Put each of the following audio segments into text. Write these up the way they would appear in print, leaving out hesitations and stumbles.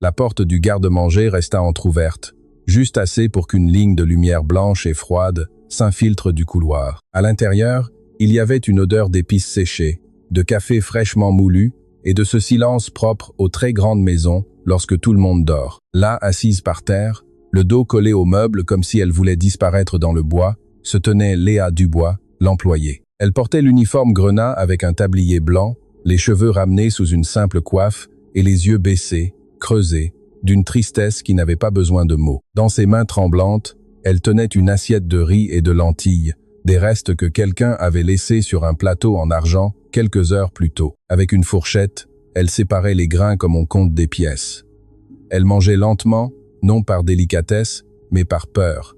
La porte du garde-manger resta entr'ouverte, juste assez pour qu'une ligne de lumière blanche et froide s'infiltre du couloir. À l'intérieur, il y avait une odeur d'épices séchées, de café fraîchement moulu et de ce silence propre aux très grandes maisons lorsque tout le monde dort. Là, assise par terre, le dos collé au meuble comme si elle voulait disparaître dans le bois, se tenait Léa Dubois, l'employée. Elle portait l'uniforme grenat avec un tablier blanc, les cheveux ramenés sous une simple coiffe et les yeux baissés, creusés, d'une tristesse qui n'avait pas besoin de mots. Dans ses mains tremblantes, elle tenait une assiette de riz et de lentilles, des restes que quelqu'un avait laissés sur un plateau en argent quelques heures plus tôt. Avec une fourchette, elle séparait les grains comme on compte des pièces. Elle mangeait lentement, non par délicatesse, mais par peur.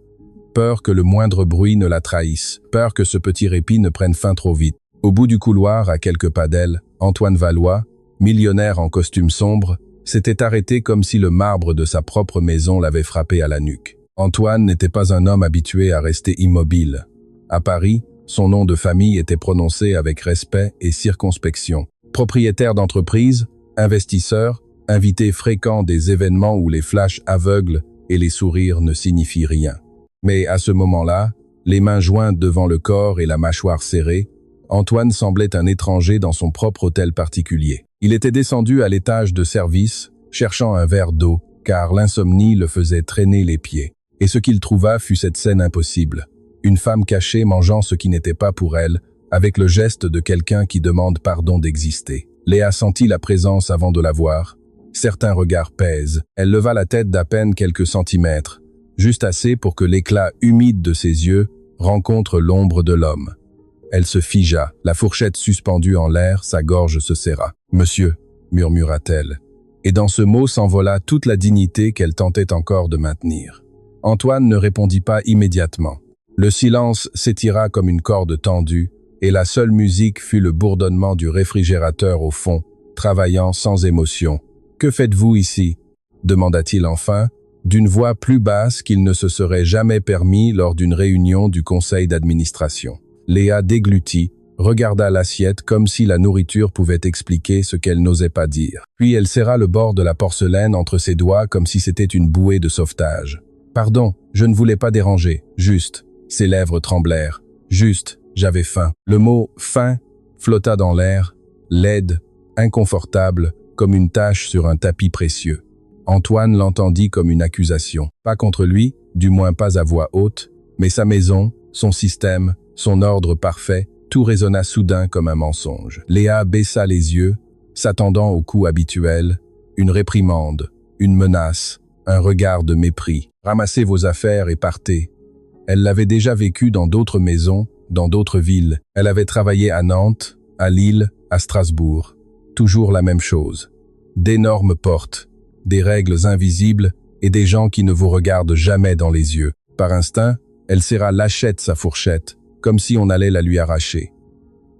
Peur que le moindre bruit ne la trahisse, peur que ce petit répit ne prenne fin trop vite. Au bout du couloir, à quelques pas d'elle, Antoine Valois, millionnaire en costume sombre, s'était arrêté comme si le marbre de sa propre maison l'avait frappé à la nuque. Antoine n'était pas un homme habitué à rester immobile. À Paris, son nom de famille était prononcé avec respect et circonspection. Propriétaire d'entreprise, investisseur, invité fréquent des événements où les flashs aveugles et les sourires ne signifient rien. Mais à ce moment-là, les mains jointes devant le corps et la mâchoire serrée, Antoine semblait un étranger dans son propre hôtel particulier. Il était descendu à l'étage de service, cherchant un verre d'eau, car l'insomnie le faisait traîner les pieds. Et ce qu'il trouva fut cette scène impossible. Une femme cachée mangeant ce qui n'était pas pour elle, avec le geste de quelqu'un qui demande pardon d'exister. Léa sentit la présence avant de la voir. Certains regards pèsent. Elle leva la tête d'à peine quelques centimètres, juste assez pour que l'éclat humide de ses yeux rencontre l'ombre de l'homme. Elle se figea, la fourchette suspendue en l'air, sa gorge se serra. « Monsieur », murmura-t-elle. Et dans ce mot s'envola toute la dignité qu'elle tentait encore de maintenir. Antoine ne répondit pas immédiatement. Le silence s'étira comme une corde tendue, et la seule musique fut le bourdonnement du réfrigérateur au fond, travaillant sans émotion. « Que faites-vous ici » demanda-t-il enfin, d'une voix plus basse qu'il ne se serait jamais permis lors d'une réunion du conseil d'administration. Léa déglutit, regarda l'assiette comme si la nourriture pouvait expliquer ce qu'elle n'osait pas dire. Puis elle serra le bord de la porcelaine entre ses doigts comme si c'était une bouée de sauvetage. « Pardon, je ne voulais pas déranger, juste. » Ses lèvres tremblèrent. « Juste, j'avais faim. » Le mot « faim » flotta dans l'air, laide, inconfortable, comme une tache sur un tapis précieux. Antoine l'entendit comme une accusation. Pas contre lui, du moins pas à voix haute, mais sa maison, son système, son ordre parfait, tout résonna soudain comme un mensonge. Léa baissa les yeux, s'attendant au coup habituel, une réprimande, une menace, un regard de mépris. « Ramassez vos affaires et partez. » Elle l'avait déjà vécu dans d'autres maisons, dans d'autres villes. Elle avait travaillé à Nantes, à Lille, à Strasbourg. Toujours la même chose. D'énormes portes, des règles invisibles et des gens qui ne vous regardent jamais dans les yeux. Par instinct, elle serra lâchette sa fourchette, comme si on allait la lui arracher.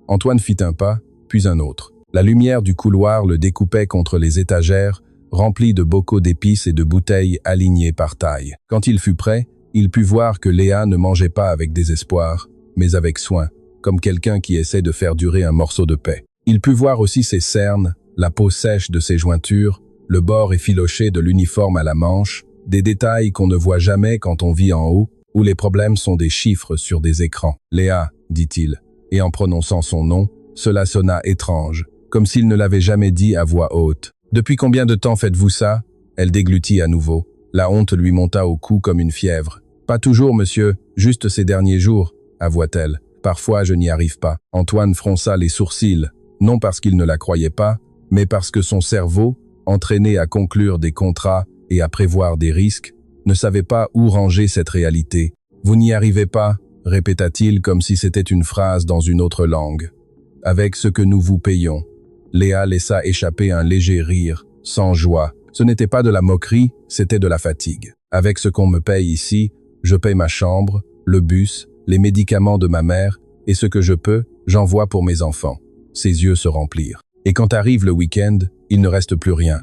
Antoine fit un pas, puis un autre. La lumière du couloir le découpait contre les étagères, remplies de bocaux d'épices et de bouteilles alignées par taille. Quand il fut prêt, il put voir que Léa ne mangeait pas avec désespoir, mais avec soin, comme quelqu'un qui essaie de faire durer un morceau de paix. Il put voir aussi ses cernes, la peau sèche de ses jointures, le bord effiloché de l'uniforme à la manche, des détails qu'on ne voit jamais quand on vit en haut, où les problèmes sont des chiffres sur des écrans. « Léa », dit-il, et en prononçant son nom, cela sonna étrange, comme s'il ne l'avait jamais dit à voix haute. « Depuis combien de temps faites-vous ça ?» Elle déglutit à nouveau. La honte lui monta au cou comme une fièvre. « Pas toujours, monsieur, juste ces derniers jours », avoua-t-elle. « Parfois, je n'y arrive pas. » Antoine fronça les sourcils, non parce qu'il ne la croyait pas, mais parce que son cerveau, entraîné à conclure des contrats et à prévoir des risques, ne savait pas où ranger cette réalité. « Vous n'y arrivez pas », répéta-t-il comme si c'était une phrase dans une autre langue. « Avec ce que nous vous payons. » Léa laissa échapper un léger rire, sans joie. Ce n'était pas de la moquerie, c'était de la fatigue. « Avec ce qu'on me paye ici, je paye ma chambre, le bus, les médicaments de ma mère, et ce que je peux, j'envoie pour mes enfants. » Ses yeux se remplirent. Et quand arrive le week-end, il ne reste plus rien.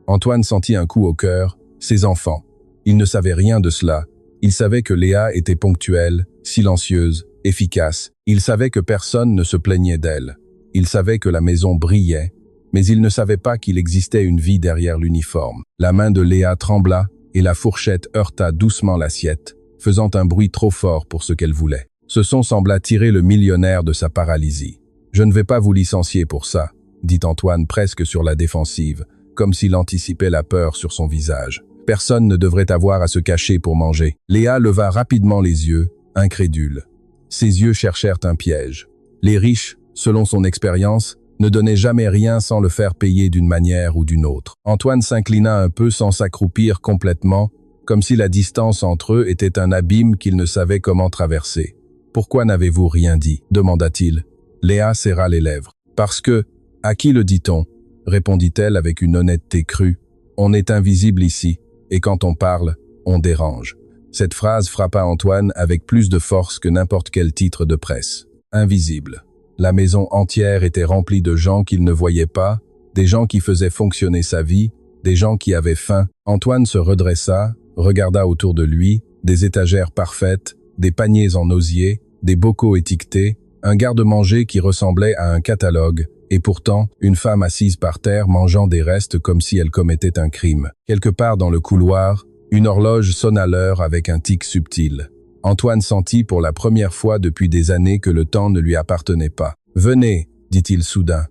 Antoine sentit un coup au cœur, ses enfants. Il ne savait rien de cela. Il savait que Léa était ponctuelle, silencieuse, efficace. Il savait que personne ne se plaignait d'elle. Il savait que la maison brillait, mais il ne savait pas qu'il existait une vie derrière l'uniforme. La main de Léa trembla et la fourchette heurta doucement l'assiette, faisant un bruit trop fort pour ce qu'elle voulait. Ce son sembla tirer le millionnaire de sa paralysie. « Je ne vais pas vous licencier pour ça », dit Antoine presque sur la défensive, comme s'il anticipait la peur sur son visage. Personne ne devrait avoir à se cacher pour manger. Léa leva rapidement les yeux, incrédule. Ses yeux cherchèrent un piège. Les riches, selon son expérience, ne donnaient jamais rien sans le faire payer d'une manière ou d'une autre. Antoine s'inclina un peu sans s'accroupir complètement, comme si la distance entre eux était un abîme qu'il ne savait comment traverser. « Pourquoi n'avez-vous rien dit ?» demanda-t-il. Léa serra les lèvres. « Parce que, à qui le dit-on ?» répondit-elle avec une honnêteté crue. « On est invisible ici, et quand on parle, on dérange. » Cette phrase frappa Antoine avec plus de force que n'importe quel titre de presse. Invisible. La maison entière était remplie de gens qu'il ne voyait pas, des gens qui faisaient fonctionner sa vie, des gens qui avaient faim. Antoine se redressa, regarda autour de lui, des étagères parfaites, des paniers en osier, des bocaux étiquetés, un garde-manger qui ressemblait à un catalogue, et pourtant, une femme assise par terre mangeant des restes comme si elle commettait un crime. Quelque part dans le couloir, une horloge sonna l'heure avec un tic subtil. Antoine sentit pour la première fois depuis des années que le temps ne lui appartenait pas. « Venez », dit-il soudain.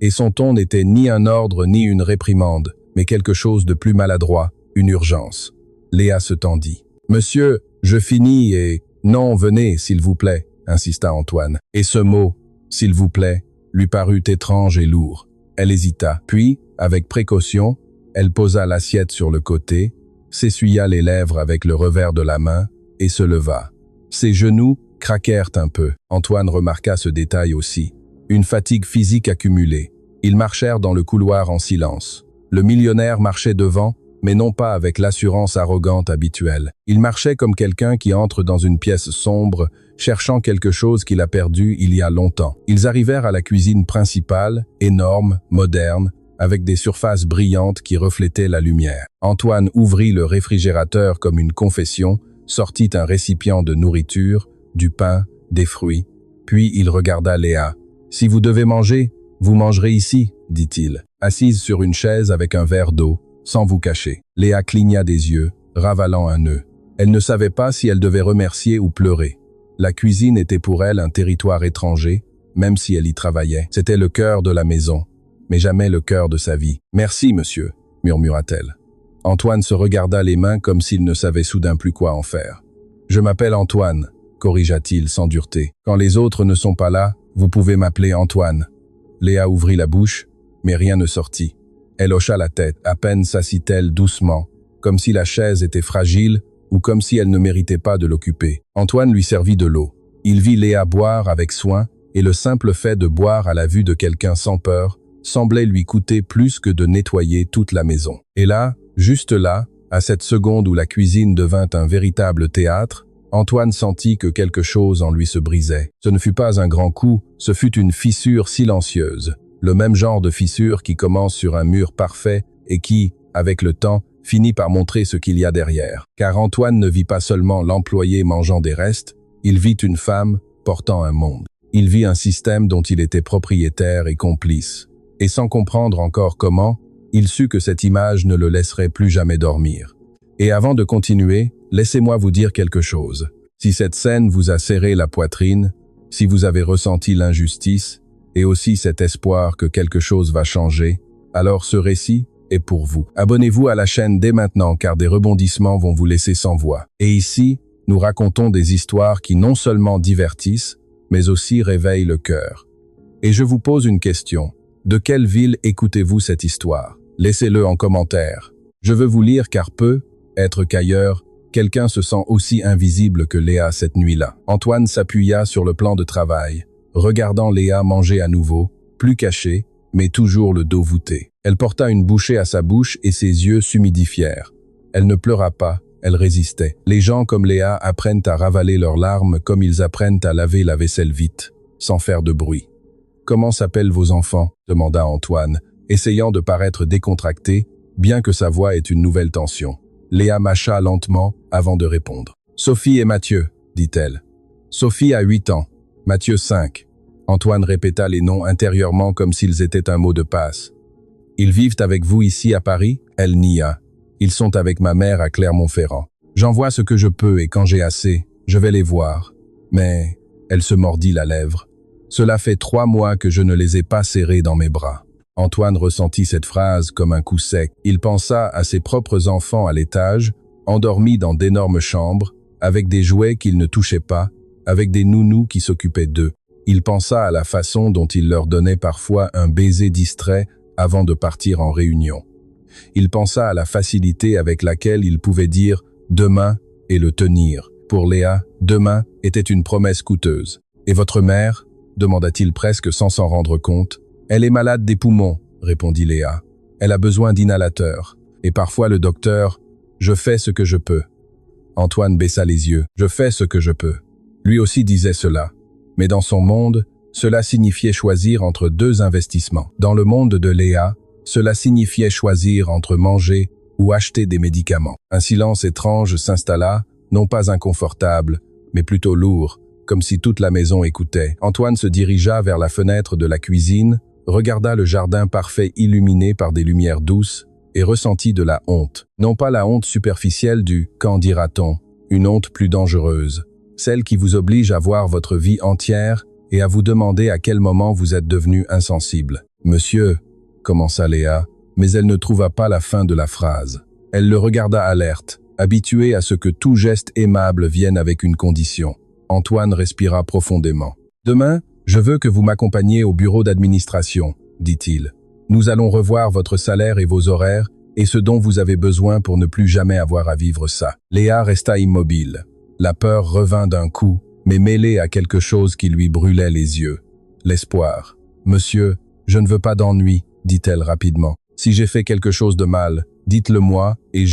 Et son ton n'était ni un ordre ni une réprimande, mais quelque chose de plus maladroit, une urgence. Léa se tendit. « Monsieur, je finis et… »« Non, venez, s'il vous plaît », insista Antoine. Et ce mot, « s'il vous plaît », lui parut étrange et lourd. Elle hésita, puis, avec précaution, elle posa l'assiette sur le côté, s'essuya les lèvres avec le revers de la main et se leva. Ses genoux craquèrent un peu. Antoine remarqua ce détail aussi. Une fatigue physique accumulée. Ils marchèrent dans le couloir en silence. Le millionnaire marchait devant, mais non pas avec l'assurance arrogante habituelle. Il marchait comme quelqu'un qui entre dans une pièce sombre, cherchant quelque chose qu'il a perdu il y a longtemps. Ils arrivèrent à la cuisine principale, énorme, moderne, avec des surfaces brillantes qui reflétaient la lumière. Antoine ouvrit le réfrigérateur comme une confession, sortit un récipient de nourriture, du pain, des fruits. Puis il regarda Léa. « Si vous devez manger, vous mangerez ici, » dit-il, assise sur une chaise avec un verre d'eau, sans vous cacher. Léa cligna des yeux, ravalant un nœud. Elle ne savait pas si elle devait remercier ou pleurer. La cuisine était pour elle un territoire étranger, même si elle y travaillait. C'était le cœur de la maison, mais jamais le cœur de sa vie. « Merci, monsieur », murmura-t-elle. Antoine se regarda les mains comme s'il ne savait soudain plus quoi en faire. « Je m'appelle Antoine », corrigea-t-il sans dureté. « Quand les autres ne sont pas là, vous pouvez m'appeler Antoine. » Léa ouvrit la bouche, mais rien ne sortit. Elle hocha la tête, à peine s'assit-elle doucement, comme si la chaise était fragile ou comme si elle ne méritait pas de l'occuper. Antoine lui servit de l'eau. Il vit Léa boire avec soin, et le simple fait de boire à la vue de quelqu'un sans peur semblait lui coûter plus que de nettoyer toute la maison. Et là, juste là, à cette seconde où la cuisine devint un véritable théâtre, Antoine sentit que quelque chose en lui se brisait. Ce ne fut pas un grand coup, ce fut une fissure silencieuse. Le même genre de fissure qui commence sur un mur parfait et qui, avec le temps, finit par montrer ce qu'il y a derrière. Car Antoine ne vit pas seulement l'employé mangeant des restes, il vit une femme portant un monde. Il vit un système dont il était propriétaire et complice. Et sans comprendre encore comment, il sut que cette image ne le laisserait plus jamais dormir. Et avant de continuer, laissez-moi vous dire quelque chose. Si cette scène vous a serré la poitrine, si vous avez ressenti l'injustice, et aussi cet espoir que quelque chose va changer, alors ce récit est pour vous. Abonnez-vous à la chaîne dès maintenant car des rebondissements vont vous laisser sans voix. Et ici, nous racontons des histoires qui non seulement divertissent, mais aussi réveillent le cœur. Et je vous pose une question. De quelle ville écoutez-vous cette histoire? Laissez-le en commentaire. Je veux vous lire car être qu'ailleurs, quelqu'un se sent aussi invisible que Léa cette nuit-là. Antoine s'appuya sur le plan de travail, regardant Léa manger à nouveau, plus cachée, mais toujours le dos voûté. Elle porta une bouchée à sa bouche et ses yeux s'humidifièrent. Elle ne pleura pas, elle résistait. Les gens comme Léa apprennent à ravaler leurs larmes comme ils apprennent à laver la vaisselle vite, sans faire de bruit. « Comment s'appellent vos enfants ?» demanda Antoine, essayant de paraître décontracté, bien que sa voix ait une nouvelle tension. Léa mâcha lentement avant de répondre. « Sophie et Mathieu », dit-elle. « Sophie a 8 ans. Mathieu 5. » Antoine répéta les noms intérieurement comme s'ils étaient un mot de passe. Ils vivent avec vous ici à Paris? Elle nia. Ils sont avec ma mère à Clermont-Ferrand. J'envoie ce que je peux et quand j'ai assez, je vais les voir. Mais, elle se mordit la lèvre. Cela fait 3 mois que je ne les ai pas serrés dans mes bras. Antoine ressentit cette phrase comme un coup sec. Il pensa à ses propres enfants à l'étage, endormis dans d'énormes chambres, avec des jouets qu'ils ne touchaient pas, avec des nounous qui s'occupaient d'eux. Il pensa à la façon dont il leur donnait parfois un baiser distrait avant de partir en réunion. Il pensa à la facilité avec laquelle il pouvait dire « demain » et le tenir. Pour Léa, demain était une promesse coûteuse. « Et votre mère ?» demanda-t-il presque sans s'en rendre compte. « Elle est malade des poumons », répondit Léa. « Elle a besoin d'inhalateurs. Et parfois le docteur, je fais ce que je peux. » Antoine baissa les yeux. « Je fais ce que je peux. » Lui aussi disait cela. Mais dans son monde, cela signifiait choisir entre 2 investissements. Dans le monde de Léa, cela signifiait choisir entre manger ou acheter des médicaments. Un silence étrange s'installa, non pas inconfortable, mais plutôt lourd, comme si toute la maison écoutait. Antoine se dirigea vers la fenêtre de la cuisine, regarda le jardin parfait illuminé par des lumières douces et ressentit de la honte. Non pas la honte superficielle du « qu'en dira-t-on », une honte plus dangereuse, celle qui vous oblige à voir votre vie entière et à vous demander à quel moment vous êtes devenu insensible. « Monsieur », commença Léa, mais elle ne trouva pas la fin de la phrase. Elle le regarda alerte, habituée à ce que tout geste aimable vienne avec une condition. Antoine respira profondément. « Demain, je veux que vous m'accompagniez au bureau d'administration, » dit-il. « Nous allons revoir votre salaire et vos horaires et ce dont vous avez besoin pour ne plus jamais avoir à vivre ça. » Léa resta immobile. La peur revint d'un coup, mais mêlée à quelque chose qui lui brûlait les yeux. L'espoir. « Monsieur, je ne veux pas d'ennui, » dit-elle rapidement. « Si j'ai fait quelque chose de mal, dites-le-moi et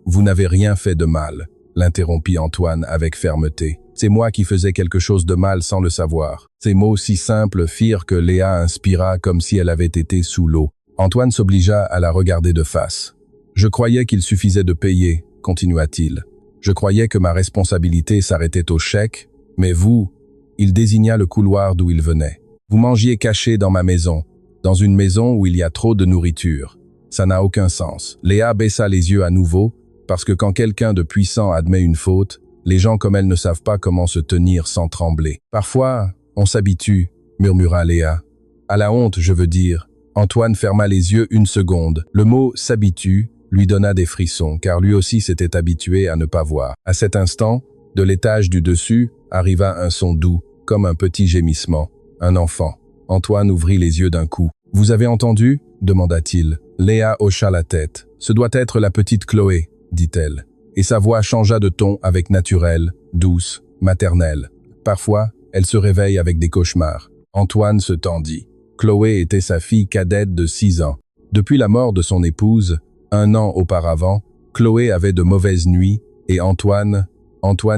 vous n'avez rien fait de mal, » l'interrompit Antoine avec fermeté. C'est moi qui faisais quelque chose de mal sans le savoir. Ces mots si simples firent que Léa inspira comme si elle avait été sous l'eau. Antoine s'obligea à la regarder de face. « Je croyais qu'il suffisait de payer, » continua-t-il. « Je croyais que ma responsabilité s'arrêtait au chèque, mais vous, » il désigna le couloir d'où il venait. « Vous mangiez caché dans ma maison, dans une maison où il y a trop de nourriture. Ça n'a aucun sens. » Léa baissa les yeux à nouveau, parce que quand quelqu'un de puissant admet une faute, les gens comme elle ne savent pas comment se tenir sans trembler. « Parfois, on s'habitue, » murmura Léa. « À la honte, je veux dire. » Antoine ferma les yeux une seconde. Le mot « s'habitue » lui donna des frissons, car lui aussi s'était habitué à ne pas voir. À cet instant, de l'étage du dessus, arriva un son doux, comme un petit gémissement. Un enfant. Antoine ouvrit les yeux d'un coup. « Vous avez entendu ?» demanda-t-il. Léa hocha la tête. « Ce doit être la petite Chloé, » dit-elle. Et sa voix changea de ton avec naturel, douce, maternelle. Parfois, elle se réveille avec des cauchemars. Antoine se tendit. Chloé était sa fille cadette de 6 ans. Depuis la mort de son épouse, 1 an auparavant, Chloé avait de mauvaises nuits et Antoine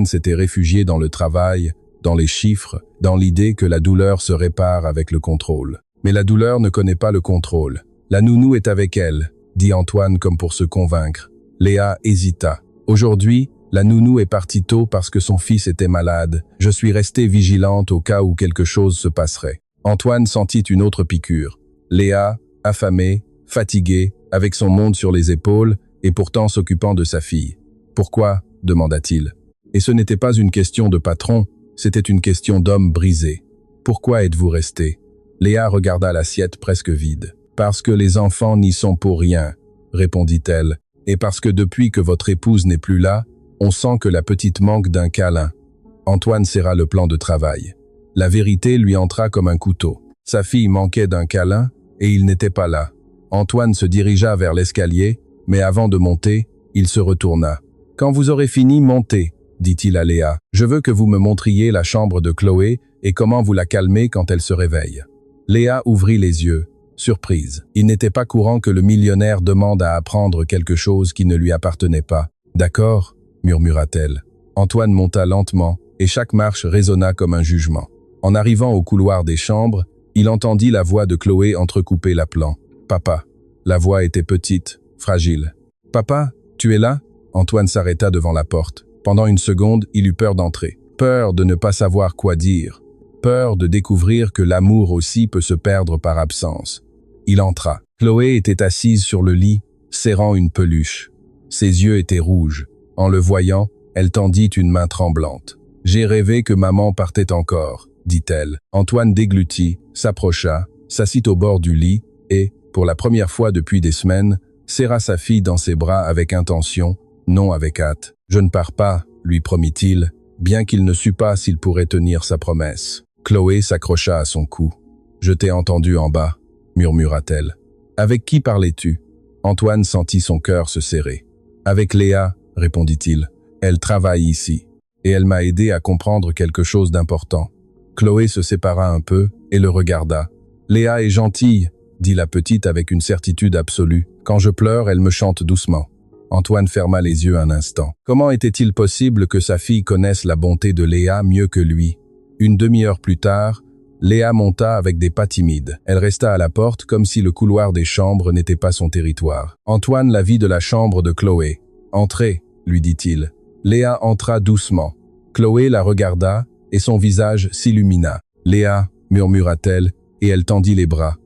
s'était réfugié dans le travail, dans les chiffres, dans l'idée que la douleur se répare avec le contrôle. Mais la douleur ne connaît pas le contrôle. La nounou est avec elle, dit Antoine comme pour se convaincre. Léa hésita. Aujourd'hui, la nounou est partie tôt parce que son fils était malade. Je suis restée vigilante au cas où quelque chose se passerait. Antoine sentit une autre piqûre. Léa, affamée, fatiguée, avec son monde sur les épaules et pourtant s'occupant de sa fille. « Pourquoi ?» demanda-t-il. Et ce n'était pas une question de patron, c'était une question d'homme brisé. « Pourquoi êtes-vous resté ?» Léa regarda l'assiette presque vide. « Parce que les enfants n'y sont pour rien, » répondit-elle. « Et parce que depuis que votre épouse n'est plus là, on sent que la petite manque d'un câlin. » Antoine serra le plan de travail. La vérité lui entra comme un couteau. Sa fille manquait d'un câlin et il n'était pas là. Antoine se dirigea vers l'escalier, mais avant de monter, il se retourna. « Quand vous aurez fini, montez, » dit-il à Léa. « Je veux que vous me montriez la chambre de Chloé et comment vous la calmez quand elle se réveille. » Léa ouvrit les yeux, surprise. Il n'était pas courant que le millionnaire demande à apprendre quelque chose qui ne lui appartenait pas. « D'accord » murmura-t-elle. Antoine monta lentement et chaque marche résonna comme un jugement. En arrivant au couloir des chambres, il entendit la voix de Chloé entrecoupée l'appelant. « Papa ». La voix était petite, fragile. « Papa, tu es là ?» Antoine s'arrêta devant la porte. Pendant une seconde, il eut peur d'entrer. Peur de ne pas savoir quoi dire. Peur de découvrir que l'amour aussi peut se perdre par absence. Il entra. Chloé était assise sur le lit, serrant une peluche. Ses yeux étaient rouges. En le voyant, elle tendit une main tremblante. « J'ai rêvé que maman partait encore », dit-elle. Antoine déglutit, s'approcha, s'assit au bord du lit et, pour la première fois depuis des semaines, serra sa fille dans ses bras avec intention, non avec hâte. « Je ne pars pas », lui promit-il, bien qu'il ne sût pas s'il pourrait tenir sa promesse. Chloé s'accrocha à son cou. « Je t'ai entendu en bas », murmura-t-elle. « Avec qui parlais-tu » Antoine sentit son cœur se serrer. « Avec Léa », répondit-il. « Elle travaille ici. Et elle m'a aidé à comprendre quelque chose d'important. » Chloé se sépara un peu et le regarda. « Léa est gentille », dit la petite avec une certitude absolue. « Quand je pleure, elle me chante doucement. » Antoine ferma les yeux un instant. Comment était-il possible que sa fille connaisse la bonté de Léa mieux que lui? Une demi-heure plus tard, Léa monta avec des pas timides. Elle resta à la porte comme si le couloir des chambres n'était pas son territoire. Antoine la vit de la chambre de Chloé. « Entrez », lui dit-il. Léa entra doucement. Chloé la regarda et son visage s'illumina. « Léa », murmura-t-elle, et elle tendit les bras.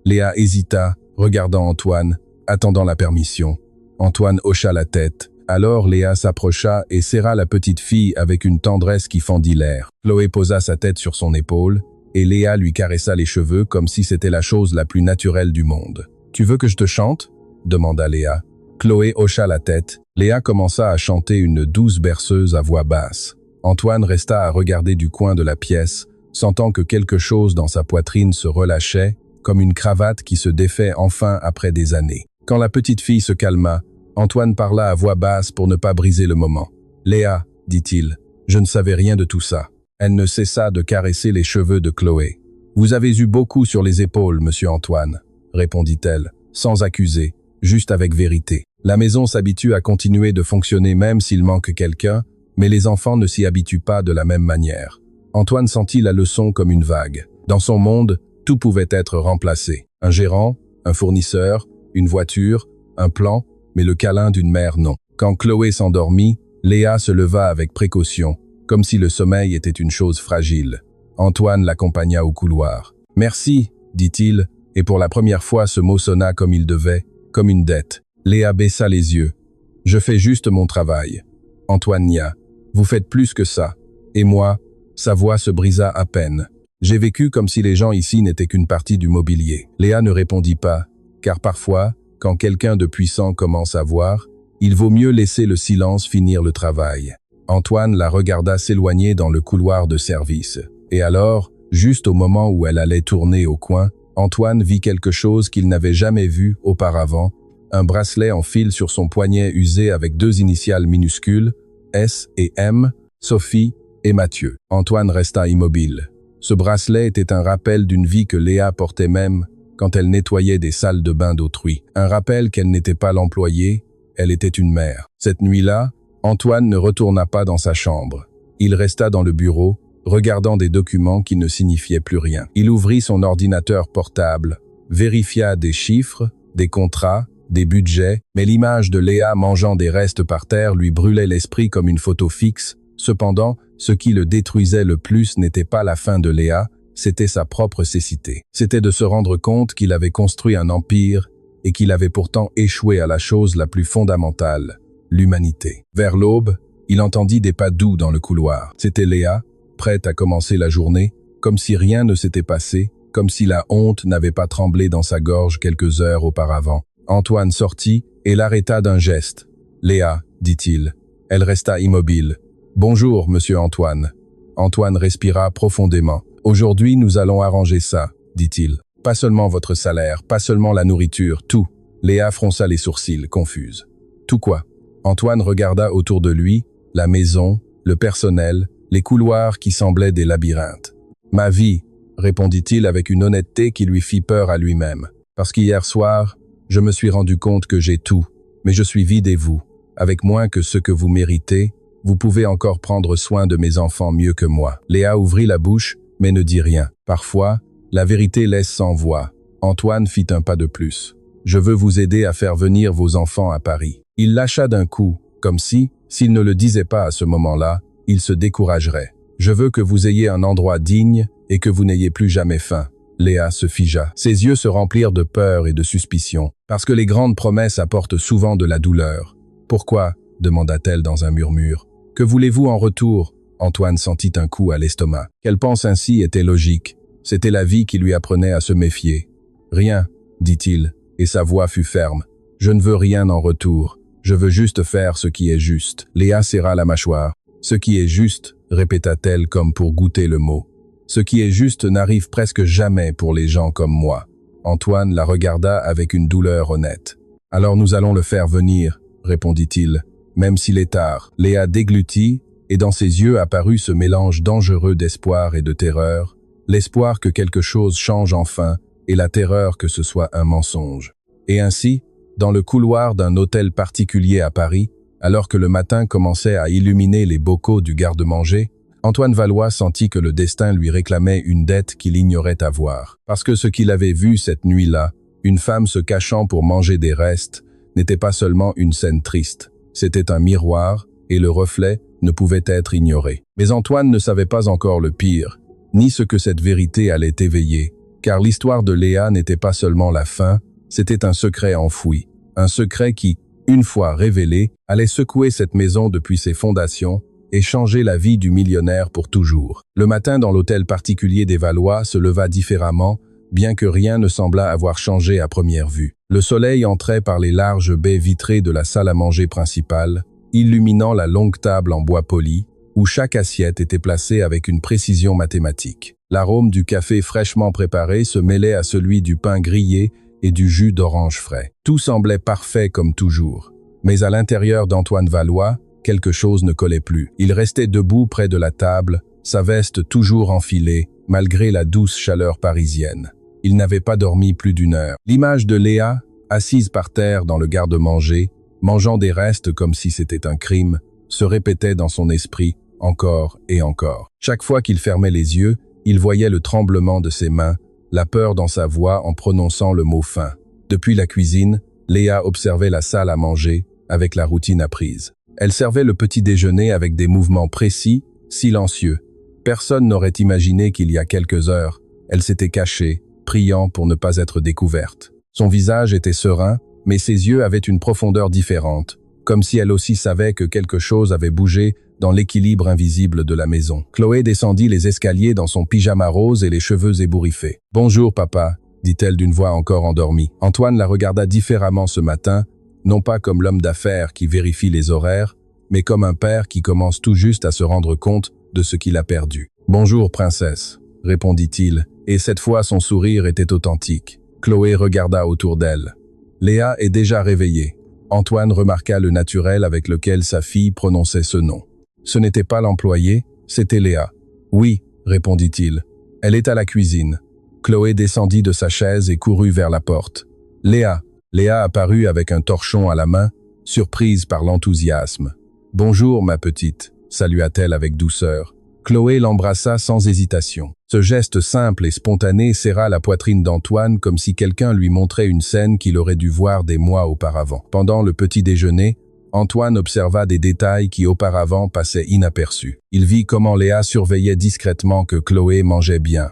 Léa hésita, regardant Antoine, attendant la permission. Antoine hocha la tête. Alors Léa s'approcha et serra la petite fille avec une tendresse qui fendit l'air. Chloé posa sa tête sur son épaule, et Léa lui caressa les cheveux comme si c'était la chose la plus naturelle du monde. « Tu veux que je te chante ?» demanda Léa. Chloé hocha la tête. Léa commença à chanter une douce berceuse à voix basse. Antoine resta à regarder du coin de la pièce, sentant que quelque chose dans sa poitrine se relâchait, comme une cravate qui se défait enfin après des années. Quand la petite fille se calma, Antoine parla à voix basse pour ne pas briser le moment. « Léa, dit-il, je ne savais rien de tout ça. » Elle ne cessa de caresser les cheveux de Chloé. « Vous avez eu beaucoup sur les épaules, monsieur Antoine, » répondit-elle, sans accuser, juste avec vérité. La maison s'habitue à continuer de fonctionner même s'il manque quelqu'un, mais les enfants ne s'y habituent pas de la même manière. Antoine sentit la leçon comme une vague. Dans son monde, tout pouvait être remplacé. Un gérant, un fournisseur, une voiture, un plan, mais le câlin d'une mère, non. Quand Chloé s'endormit, Léa se leva avec précaution, comme si le sommeil était une chose fragile. Antoine l'accompagna au couloir. « Merci », dit-il, et pour la première fois ce mot sonna comme il devait, comme une dette. Léa baissa les yeux. « Je fais juste mon travail. » Antoine nia. « Vous faites plus que ça. Et moi ?» Sa voix se brisa à peine. « J'ai vécu comme si les gens ici n'étaient qu'une partie du mobilier. » Léa ne répondit pas, car parfois, quand quelqu'un de puissant commence à voir, il vaut mieux laisser le silence finir le travail. Antoine la regarda s'éloigner dans le couloir de service. Et alors, juste au moment où elle allait tourner au coin, Antoine vit quelque chose qu'il n'avait jamais vu auparavant, un bracelet en fil sur son poignet usé avec deux initiales minuscules, S et M, Sophie et Mathieu. Antoine resta immobile. Ce bracelet était un rappel d'une vie que Léa portait même quand elle nettoyait des salles de bain d'autrui. Un rappel qu'elle n'était pas l'employée, elle était une mère. Cette nuit-là, Antoine ne retourna pas dans sa chambre. Il resta dans le bureau, regardant des documents qui ne signifiaient plus rien. Il ouvrit son ordinateur portable, vérifia des chiffres, des contrats, des budgets, mais l'image de Léa mangeant des restes par terre lui brûlait l'esprit comme une photo fixe. Cependant, ce qui le détruisait le plus n'était pas la fin de Léa, c'était sa propre cécité. C'était de se rendre compte qu'il avait construit un empire et qu'il avait pourtant échoué à la chose la plus fondamentale, l'humanité. Vers l'aube, il entendit des pas doux dans le couloir. C'était Léa, prête à commencer la journée, comme si rien ne s'était passé, comme si la honte n'avait pas tremblé dans sa gorge quelques heures auparavant. Antoine sortit et l'arrêta d'un geste. « Léa », dit-il. Elle resta immobile. « Bonjour, monsieur Antoine. » Antoine respira profondément. « Aujourd'hui, nous allons arranger ça, » dit-il. « Pas seulement votre salaire, pas seulement la nourriture, tout. » Léa fronça les sourcils, confuse. « Tout quoi ?» Antoine regarda autour de lui, la maison, le personnel, les couloirs qui semblaient des labyrinthes. « Ma vie, » répondit-il avec une honnêteté qui lui fit peur à lui-même. « Parce qu'hier soir, je me suis rendu compte que j'ai tout, mais je suis vide et vous. Avec moins que ce que vous méritez, vous pouvez encore prendre soin de mes enfants mieux que moi. » Léa ouvrit la bouche, mais ne dit rien. Parfois, la vérité laisse sans voix. Antoine fit un pas de plus. « Je veux vous aider à faire venir vos enfants à Paris. » Il lâcha d'un coup, comme si, s'il ne le disait pas à ce moment-là, il se découragerait. « Je veux que vous ayez un endroit digne et que vous n'ayez plus jamais faim. Léa se figea. Ses yeux se remplirent de peur et de suspicion, parce que les grandes promesses apportent souvent de la douleur. « Pourquoi ?» demanda-t-elle dans un murmure. « Que voulez-vous en retour ?» Antoine sentit un coup à l'estomac. Qu'elle pense ainsi était logique. C'était la vie qui lui apprenait à se méfier. « Rien, » dit-il, et sa voix fut ferme. « Je ne veux rien en retour. Je veux juste faire ce qui est juste. » Léa serra la mâchoire. « Ce qui est juste, » répéta-t-elle comme pour goûter le mot. « Ce qui est juste n'arrive presque jamais pour les gens comme moi. » Antoine la regarda avec une douleur honnête. « Alors nous allons le faire venir, » répondit-il, « même s'il est tard. » Léa déglutit, et dans ses yeux apparut ce mélange dangereux d'espoir et de terreur, l'espoir que quelque chose change enfin, et la terreur que ce soit un mensonge. Et ainsi, dans le couloir d'un hôtel particulier à Paris, alors que le matin commençait à illuminer les bocaux du garde-manger, Antoine Valois sentit que le destin lui réclamait une dette qu'il ignorait avoir. Parce que ce qu'il avait vu cette nuit-là, une femme se cachant pour manger des restes, n'était pas seulement une scène triste. C'était un miroir, et le reflet ne pouvait être ignoré. Mais Antoine ne savait pas encore le pire, ni ce que cette vérité allait éveiller, car l'histoire de Léa n'était pas seulement la fin, c'était un secret enfoui. Un secret qui, une fois révélé, allait secouer cette maison depuis ses fondations et changer la vie du millionnaire pour toujours. Le matin dans l'hôtel particulier des Valois se leva différemment, bien que rien ne semblât avoir changé à première vue. Le soleil entrait par les larges baies vitrées de la salle à manger principale, illuminant la longue table en bois poli, où chaque assiette était placée avec une précision mathématique. L'arôme du café fraîchement préparé se mêlait à celui du pain grillé et du jus d'orange frais. Tout semblait parfait comme toujours. Mais à l'intérieur d'Antoine Valois, quelque chose ne collait plus. Il restait debout près de la table, sa veste toujours enfilée, malgré la douce chaleur parisienne. Il n'avait pas dormi plus d'1 heure. L'image de Léa, assise par terre dans le garde-manger, mangeant des restes comme si c'était un crime, se répétait dans son esprit encore et encore. Chaque fois qu'il fermait les yeux, il voyait le tremblement de ses mains, la peur dans sa voix en prononçant le mot faim. Depuis la cuisine, Léa observait la salle à manger, avec la routine apprise. Elle servait le petit déjeuner avec des mouvements précis, silencieux. Personne n'aurait imaginé qu'il y a quelques heures, elle s'était cachée, priant pour ne pas être découverte. Son visage était serein, mais ses yeux avaient une profondeur différente, comme si elle aussi savait que quelque chose avait bougé dans l'équilibre invisible de la maison. Chloé descendit les escaliers dans son pyjama rose et les cheveux ébouriffés. « Bonjour, papa », dit-elle d'une voix encore endormie. Antoine la regarda différemment ce matin, non pas comme l'homme d'affaires qui vérifie les horaires, mais comme un père qui commence tout juste à se rendre compte de ce qu'il a perdu. « Bonjour, princesse », répondit-il, et cette fois son sourire était authentique. Chloé regarda autour d'elle. Léa est déjà réveillée. Antoine remarqua le naturel avec lequel sa fille prononçait ce nom. Ce n'était pas l'employé, c'était Léa. « Oui », répondit-il. « Elle est à la cuisine. » Chloé descendit de sa chaise et courut vers la porte. « Léa !» Léa apparut avec un torchon à la main, surprise par l'enthousiasme. « Bonjour, ma petite », salua-t-elle avec douceur. Chloé l'embrassa sans hésitation. Ce geste simple et spontané serra la poitrine d'Antoine comme si quelqu'un lui montrait une scène qu'il aurait dû voir des mois auparavant. Pendant le petit déjeuner, Antoine observa des détails qui auparavant passaient inaperçus. Il vit comment Léa surveillait discrètement que Chloé mangeait bien.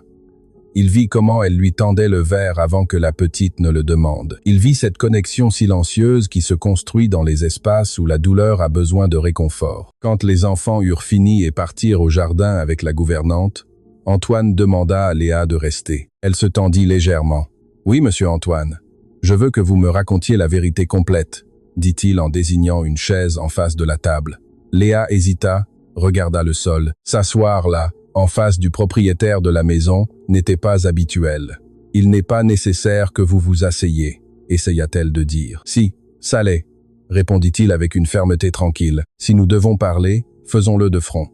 Il vit comment elle lui tendait le verre avant que la petite ne le demande. Il vit cette connexion silencieuse qui se construit dans les espaces où la douleur a besoin de réconfort. Quand les enfants eurent fini et partirent au jardin avec la gouvernante, Antoine demanda à Léa de rester. Elle se tendit légèrement. « Oui, monsieur Antoine, je veux que vous me racontiez la vérité complète, » dit-il en désignant une chaise en face de la table. Léa hésita, regarda le sol. S'asseoir là, en face du propriétaire de la maison, n'était pas habituel. « Il n'est pas nécessaire que vous vous asseyez », essaya-t-elle de dire. « Si, ça l'est », répondit-il avec une fermeté tranquille. « Si nous devons parler, faisons-le de front. »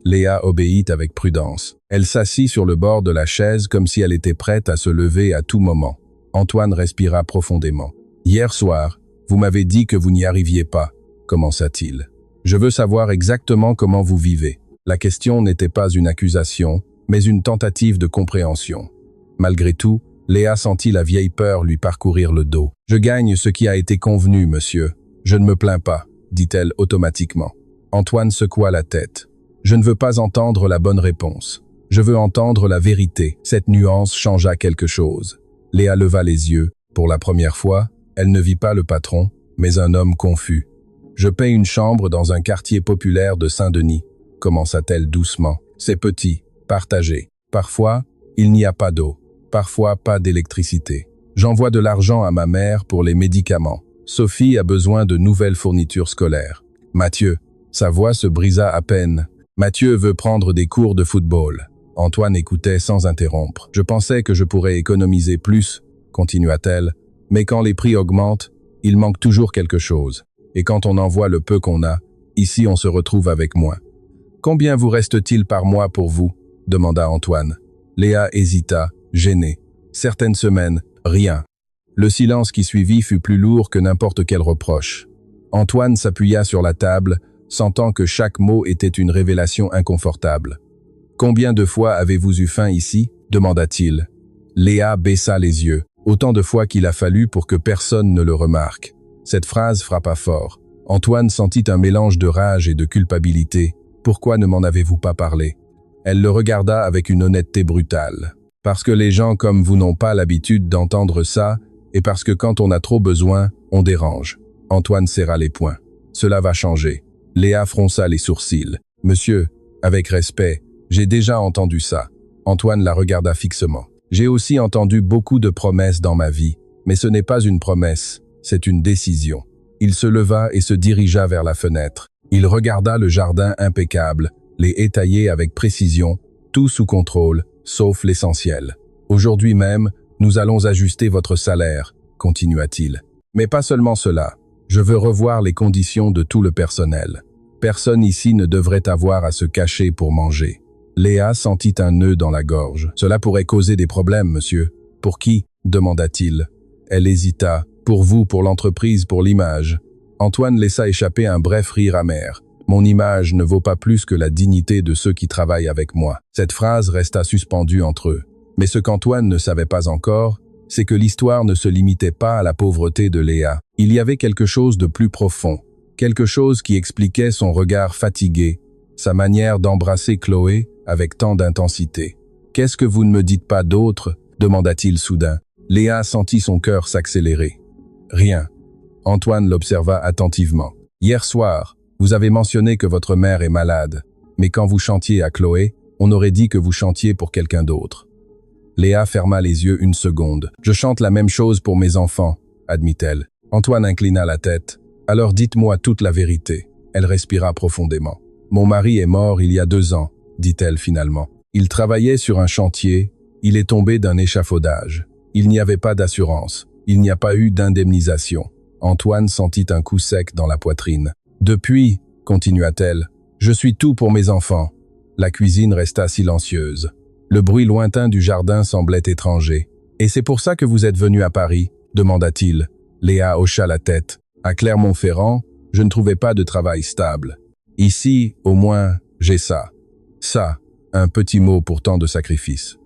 Léa obéit avec prudence. Elle s'assit sur le bord de la chaise comme si elle était prête à se lever à tout moment. Antoine respira profondément. « Hier soir, vous m'avez dit que vous n'y arriviez pas, » commença-t-il. « Je veux savoir exactement comment vous vivez. » La question n'était pas une accusation, mais une tentative de compréhension. Malgré tout, Léa sentit la vieille peur lui parcourir le dos. « Je gagne ce qui a été convenu, monsieur. Je ne me plains pas, » dit-elle automatiquement. Antoine secoua la tête. « Je ne veux pas entendre la bonne réponse. Je veux entendre la vérité. Cette nuance changea quelque chose. Léa leva les yeux. Pour la première fois, elle ne vit pas le patron, mais un homme confus. Je paie une chambre dans un quartier populaire de Saint-Denis, commença-t-elle doucement. C'est petit, partagé. Parfois, il n'y a pas d'eau. Parfois, pas d'électricité. J'envoie de l'argent à ma mère pour les médicaments. Sophie a besoin de nouvelles fournitures scolaires. Mathieu, sa voix se brisa à peine. Mathieu veut prendre des cours de football. Antoine écoutait sans interrompre. Je pensais que je pourrais économiser plus, continua-t-elle, mais quand les prix augmentent, il manque toujours quelque chose. Et quand on envoie le peu qu'on a, ici on se retrouve avec moins. Combien vous reste-t-il par mois pour vous? Demanda Antoine. Léa hésita, gênée. Certaines semaines, rien. Le silence qui suivit fut plus lourd que n'importe quel reproche. Antoine s'appuya sur la table, sentant que chaque mot était une révélation inconfortable. « Combien de fois avez-vous eu faim ici ?» demanda-t-il. Léa baissa les yeux, autant de fois qu'il a fallu pour que personne ne le remarque. Cette phrase frappa fort. Antoine sentit un mélange de rage et de culpabilité. « Pourquoi ne m'en avez-vous pas parlé ?» Elle le regarda avec une honnêteté brutale. « Parce que les gens comme vous n'ont pas l'habitude d'entendre ça, et parce que quand on a trop besoin, on dérange. » Antoine serra les poings. « Cela va changer. » Léa fronça les sourcils. « Monsieur, avec respect, j'ai déjà entendu ça. » Antoine la regarda fixement. « J'ai aussi entendu beaucoup de promesses dans ma vie, mais ce n'est pas une promesse, c'est une décision. » Il se leva et se dirigea vers la fenêtre. Il regarda le jardin impeccable, les haies taillées avec précision, tout sous contrôle, sauf l'essentiel. « Aujourd'hui même, nous allons ajuster votre salaire, » continua-t-il. « Mais pas seulement cela. Je veux revoir les conditions de tout le personnel. Personne ici ne devrait avoir à se cacher pour manger. » Léa sentit un nœud dans la gorge. « Cela pourrait causer des problèmes, monsieur. »« Pour qui ?» demanda-t-il. Elle hésita. « Pour vous, pour l'entreprise, pour l'image. » Antoine laissa échapper un bref rire amer. « Mon image ne vaut pas plus que la dignité de ceux qui travaillent avec moi. » Cette phrase resta suspendue entre eux. Mais ce qu'Antoine ne savait pas encore, c'est que l'histoire ne se limitait pas à la pauvreté de Léa. Il y avait quelque chose de plus profond, quelque chose qui expliquait son regard fatigué, sa manière d'embrasser Chloé avec tant d'intensité. « Qu'est-ce que vous ne me dites pas d'autre ?» demanda-t-il soudain. Léa sentit son cœur s'accélérer. « Rien. » Antoine l'observa attentivement. « Hier soir, vous avez mentionné que votre mère est malade, mais quand vous chantiez à Chloé, on aurait dit que vous chantiez pour quelqu'un d'autre. » Léa ferma les yeux une seconde. « Je chante la même chose pour mes enfants, » admit-elle. Antoine inclina la tête. « Alors dites-moi toute la vérité. » Elle respira profondément. « Mon mari est mort il y a 2 ans, » dit-elle finalement. « Il travaillait sur un chantier, il est tombé d'un échafaudage. Il n'y avait pas d'assurance, il n'y a pas eu d'indemnisation. » Antoine sentit un coup sec dans la poitrine. « Depuis, » continua-t-elle, « je suis tout pour mes enfants. » La cuisine resta silencieuse. Le bruit lointain du jardin semblait étranger. « Et c'est pour ça que vous êtes venu à Paris ?» demanda-t-il. Léa hocha la tête. « À Clermont-Ferrand, je ne trouvais pas de travail stable. Ici, au moins, j'ai ça. Ça, un petit mot pour tant de sacrifices. »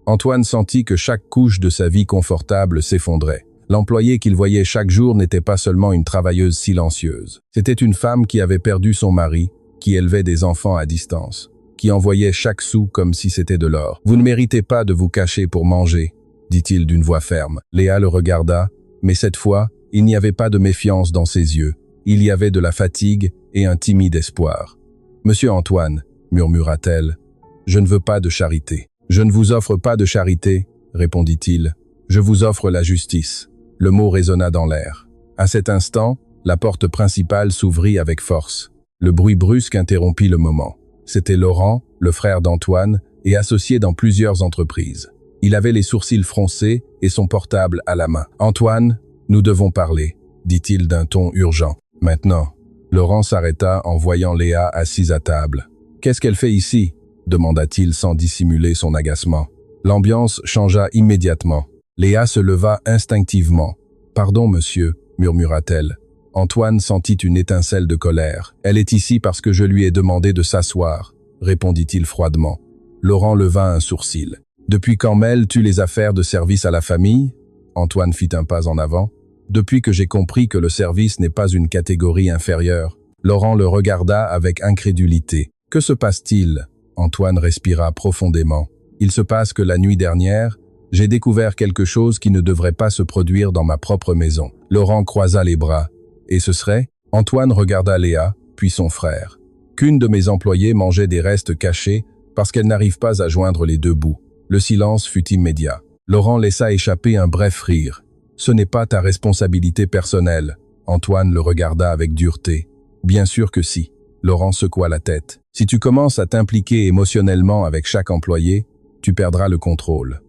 Antoine sentit que chaque couche de sa vie confortable s'effondrait. L'employée qu'il voyait chaque jour n'était pas seulement une travailleuse silencieuse. C'était une femme qui avait perdu son mari, qui élevait des enfants à distance, qui envoyait chaque sou comme si c'était de l'or. « Vous ne méritez pas de vous cacher pour manger, » dit-il d'une voix ferme. Léa le regarda, mais cette fois, il n'y avait pas de méfiance dans ses yeux. Il y avait de la fatigue et un timide espoir. « Monsieur Antoine, » murmura-t-elle, « je ne veux pas de charité. »« Je ne vous offre pas de charité, » répondit-il. « Je vous offre la justice. » Le mot résonna dans l'air. À cet instant, la porte principale s'ouvrit avec force. Le bruit brusque interrompit le moment. C'était Laurent, le frère d'Antoine, et associé dans plusieurs entreprises. Il avait les sourcils froncés et son portable à la main. « Antoine, nous devons parler, » dit-il d'un ton urgent. « Maintenant. » Laurent s'arrêta en voyant Léa assise à table. « Qu'est-ce qu'elle fait ici ?» demanda-t-il sans dissimuler son agacement. L'ambiance changea immédiatement. Léa se leva instinctivement. « Pardon, monsieur, » murmura-t-elle. Antoine sentit une étincelle de colère. « Elle est ici parce que je lui ai demandé de s'asseoir, » répondit-il froidement. Laurent leva un sourcil. « Depuis quand mêles-tu les affaires de service à la famille ?» Antoine fit un pas en avant. « Depuis que j'ai compris que le service n'est pas une catégorie inférieure. » Laurent le regarda avec incrédulité. « Que se passe-t-il » Antoine respira profondément. Il se passe que la nuit dernière, j'ai découvert quelque chose qui ne devrait pas se produire dans ma propre maison. Laurent croisa les bras. Et ce serait? Antoine regarda Léa, puis son frère. Qu'une de mes employées mangeait des restes cachés parce qu'elle n'arrive pas à joindre les deux bouts. Le silence fut immédiat. Laurent laissa échapper un bref rire. Ce n'est pas ta responsabilité personnelle. Antoine le regarda avec dureté. Bien sûr que si. Laurent secoua la tête. Si tu commences à t'impliquer émotionnellement avec chaque employé, tu perdras le contrôle.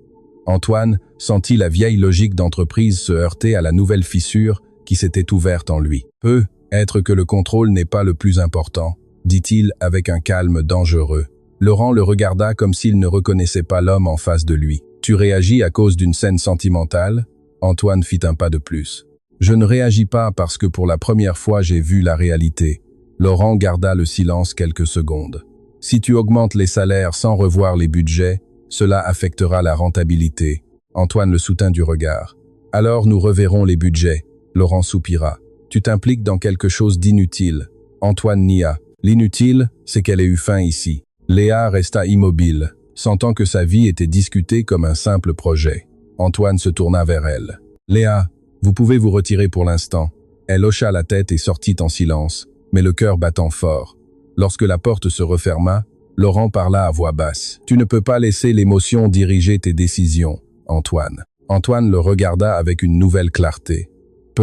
Antoine sentit la vieille logique d'entreprise se heurter à la nouvelle fissure qui s'était ouverte en lui. Peut-être que le contrôle n'est pas le plus important, dit-il avec un calme dangereux. Laurent le regarda comme s'il ne reconnaissait pas l'homme en face de lui. Tu réagis à cause d'une scène sentimentale? Antoine fit un pas de plus. Je ne réagis pas parce que pour la première fois j'ai vu la réalité. Laurent garda le silence quelques secondes. Si tu augmentes les salaires sans revoir les budgets, cela affectera la rentabilité. Antoine le soutint du regard. Alors nous reverrons les budgets. Laurent soupira. Tu t'impliques dans quelque chose d'inutile. Antoine nia. L'inutile, c'est qu'elle ait eu faim ici. Léa resta immobile, sentant que sa vie était discutée comme un simple projet. Antoine se tourna vers elle. Léa, vous pouvez vous retirer pour l'instant. Elle hocha la tête et sortit en silence, mais le cœur battant fort. Lorsque la porte se referma, Laurent parla à voix basse. « Tu ne peux pas laisser l'émotion diriger tes décisions, Antoine. » Antoine le regarda avec une nouvelle clarté. «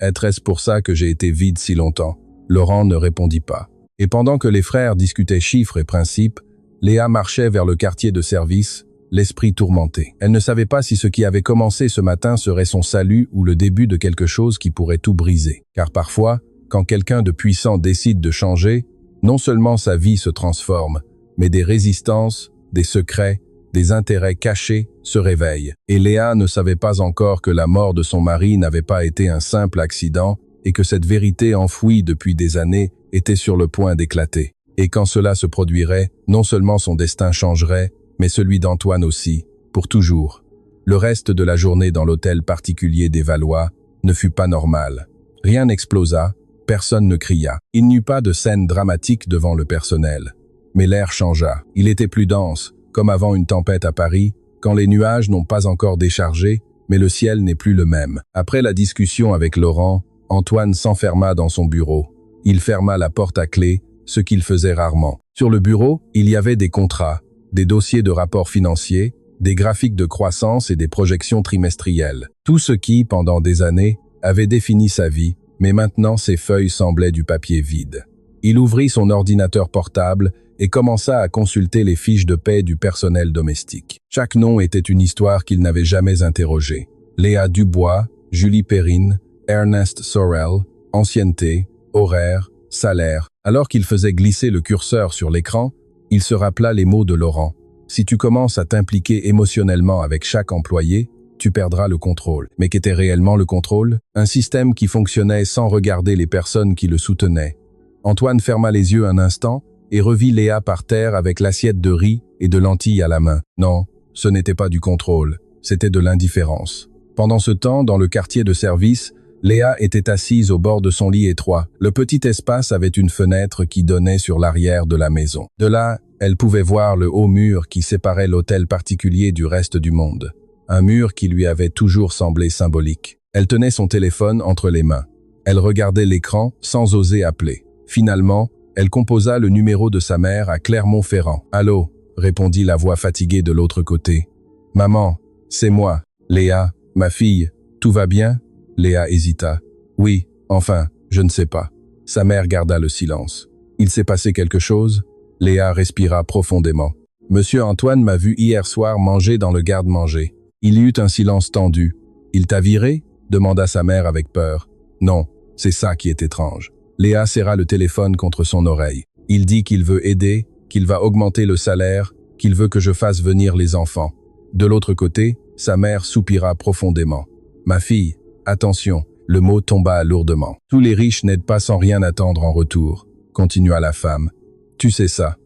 Est-ce pour ça que j'ai été vide si longtemps ?» Laurent ne répondit pas. Et pendant que les frères discutaient chiffres et principes, Léa marchait vers le quartier de service, l'esprit tourmenté. Elle ne savait pas si ce qui avait commencé ce matin serait son salut ou le début de quelque chose qui pourrait tout briser. Car parfois, quand quelqu'un de puissant décide de changer, non seulement sa vie se transforme, mais des résistances, des secrets, des intérêts cachés se réveillent. Et Léa ne savait pas encore que la mort de son mari n'avait pas été un simple accident et que cette vérité enfouie depuis des années était sur le point d'éclater. Et quand cela se produirait, non seulement son destin changerait, mais celui d'Antoine aussi, pour toujours. Le reste de la journée dans l'hôtel particulier des Valois ne fut pas normal. Rien n'explosa, personne ne cria. Il n'y eut pas de scène dramatique devant le personnel. Mais l'air changea. Il était plus dense, comme avant une tempête à Paris, quand les nuages n'ont pas encore déchargé, mais le ciel n'est plus le même. Après la discussion avec Laurent, Antoine s'enferma dans son bureau. Il ferma la porte à clé, ce qu'il faisait rarement. Sur le bureau, il y avait des contrats, des dossiers de rapports financiers, des graphiques de croissance et des projections trimestrielles. Tout ce qui, pendant des années, avait défini sa vie, mais maintenant ces feuilles semblaient du papier vide. Il ouvrit son ordinateur portable et commença à consulter les fiches de paie du personnel domestique. Chaque nom était une histoire qu'il n'avait jamais interrogée. Léa Dubois, Julie Perrine, Ernest Sorel, ancienneté, horaire, salaire. Alors qu'il faisait glisser le curseur sur l'écran, il se rappela les mots de Laurent. Si tu commences à t'impliquer émotionnellement avec chaque employé, tu perdras le contrôle. Mais qu'était réellement le contrôle? Un système qui fonctionnait sans regarder les personnes qui le soutenaient. Antoine ferma les yeux un instant et revit Léa par terre avec l'assiette de riz et de lentilles à la main. Non, ce n'était pas du contrôle, c'était de l'indifférence. Pendant ce temps, dans le quartier de service, Léa était assise au bord de son lit étroit. Le petit espace avait une fenêtre qui donnait sur l'arrière de la maison. De là, elle pouvait voir le haut mur qui séparait l'hôtel particulier du reste du monde. Un mur qui lui avait toujours semblé symbolique. Elle tenait son téléphone entre les mains. Elle regardait l'écran sans oser appeler. Finalement, elle composa le numéro de sa mère à Clermont-Ferrand. « Allô ?» répondit la voix fatiguée de l'autre côté. « Maman, c'est moi. Léa, ma fille, tout va bien ?» Léa hésita. « Oui, enfin, je ne sais pas. » Sa mère garda le silence. « Il s'est passé quelque chose ?» Léa respira profondément. « Monsieur Antoine m'a vu hier soir manger dans le garde-manger. » Il y eut un silence tendu. « Il t'a viré ?» demanda sa mère avec peur. « Non, c'est ça qui est étrange. » Léa serra le téléphone contre son oreille. « Il dit qu'il veut aider, qu'il va augmenter le salaire, qu'il veut que je fasse venir les enfants. » De l'autre côté, sa mère soupira profondément. « Ma fille, attention !» Le mot tomba lourdement. « Tous les riches n'aident pas sans rien attendre en retour, » continua la femme. « Tu sais ça. »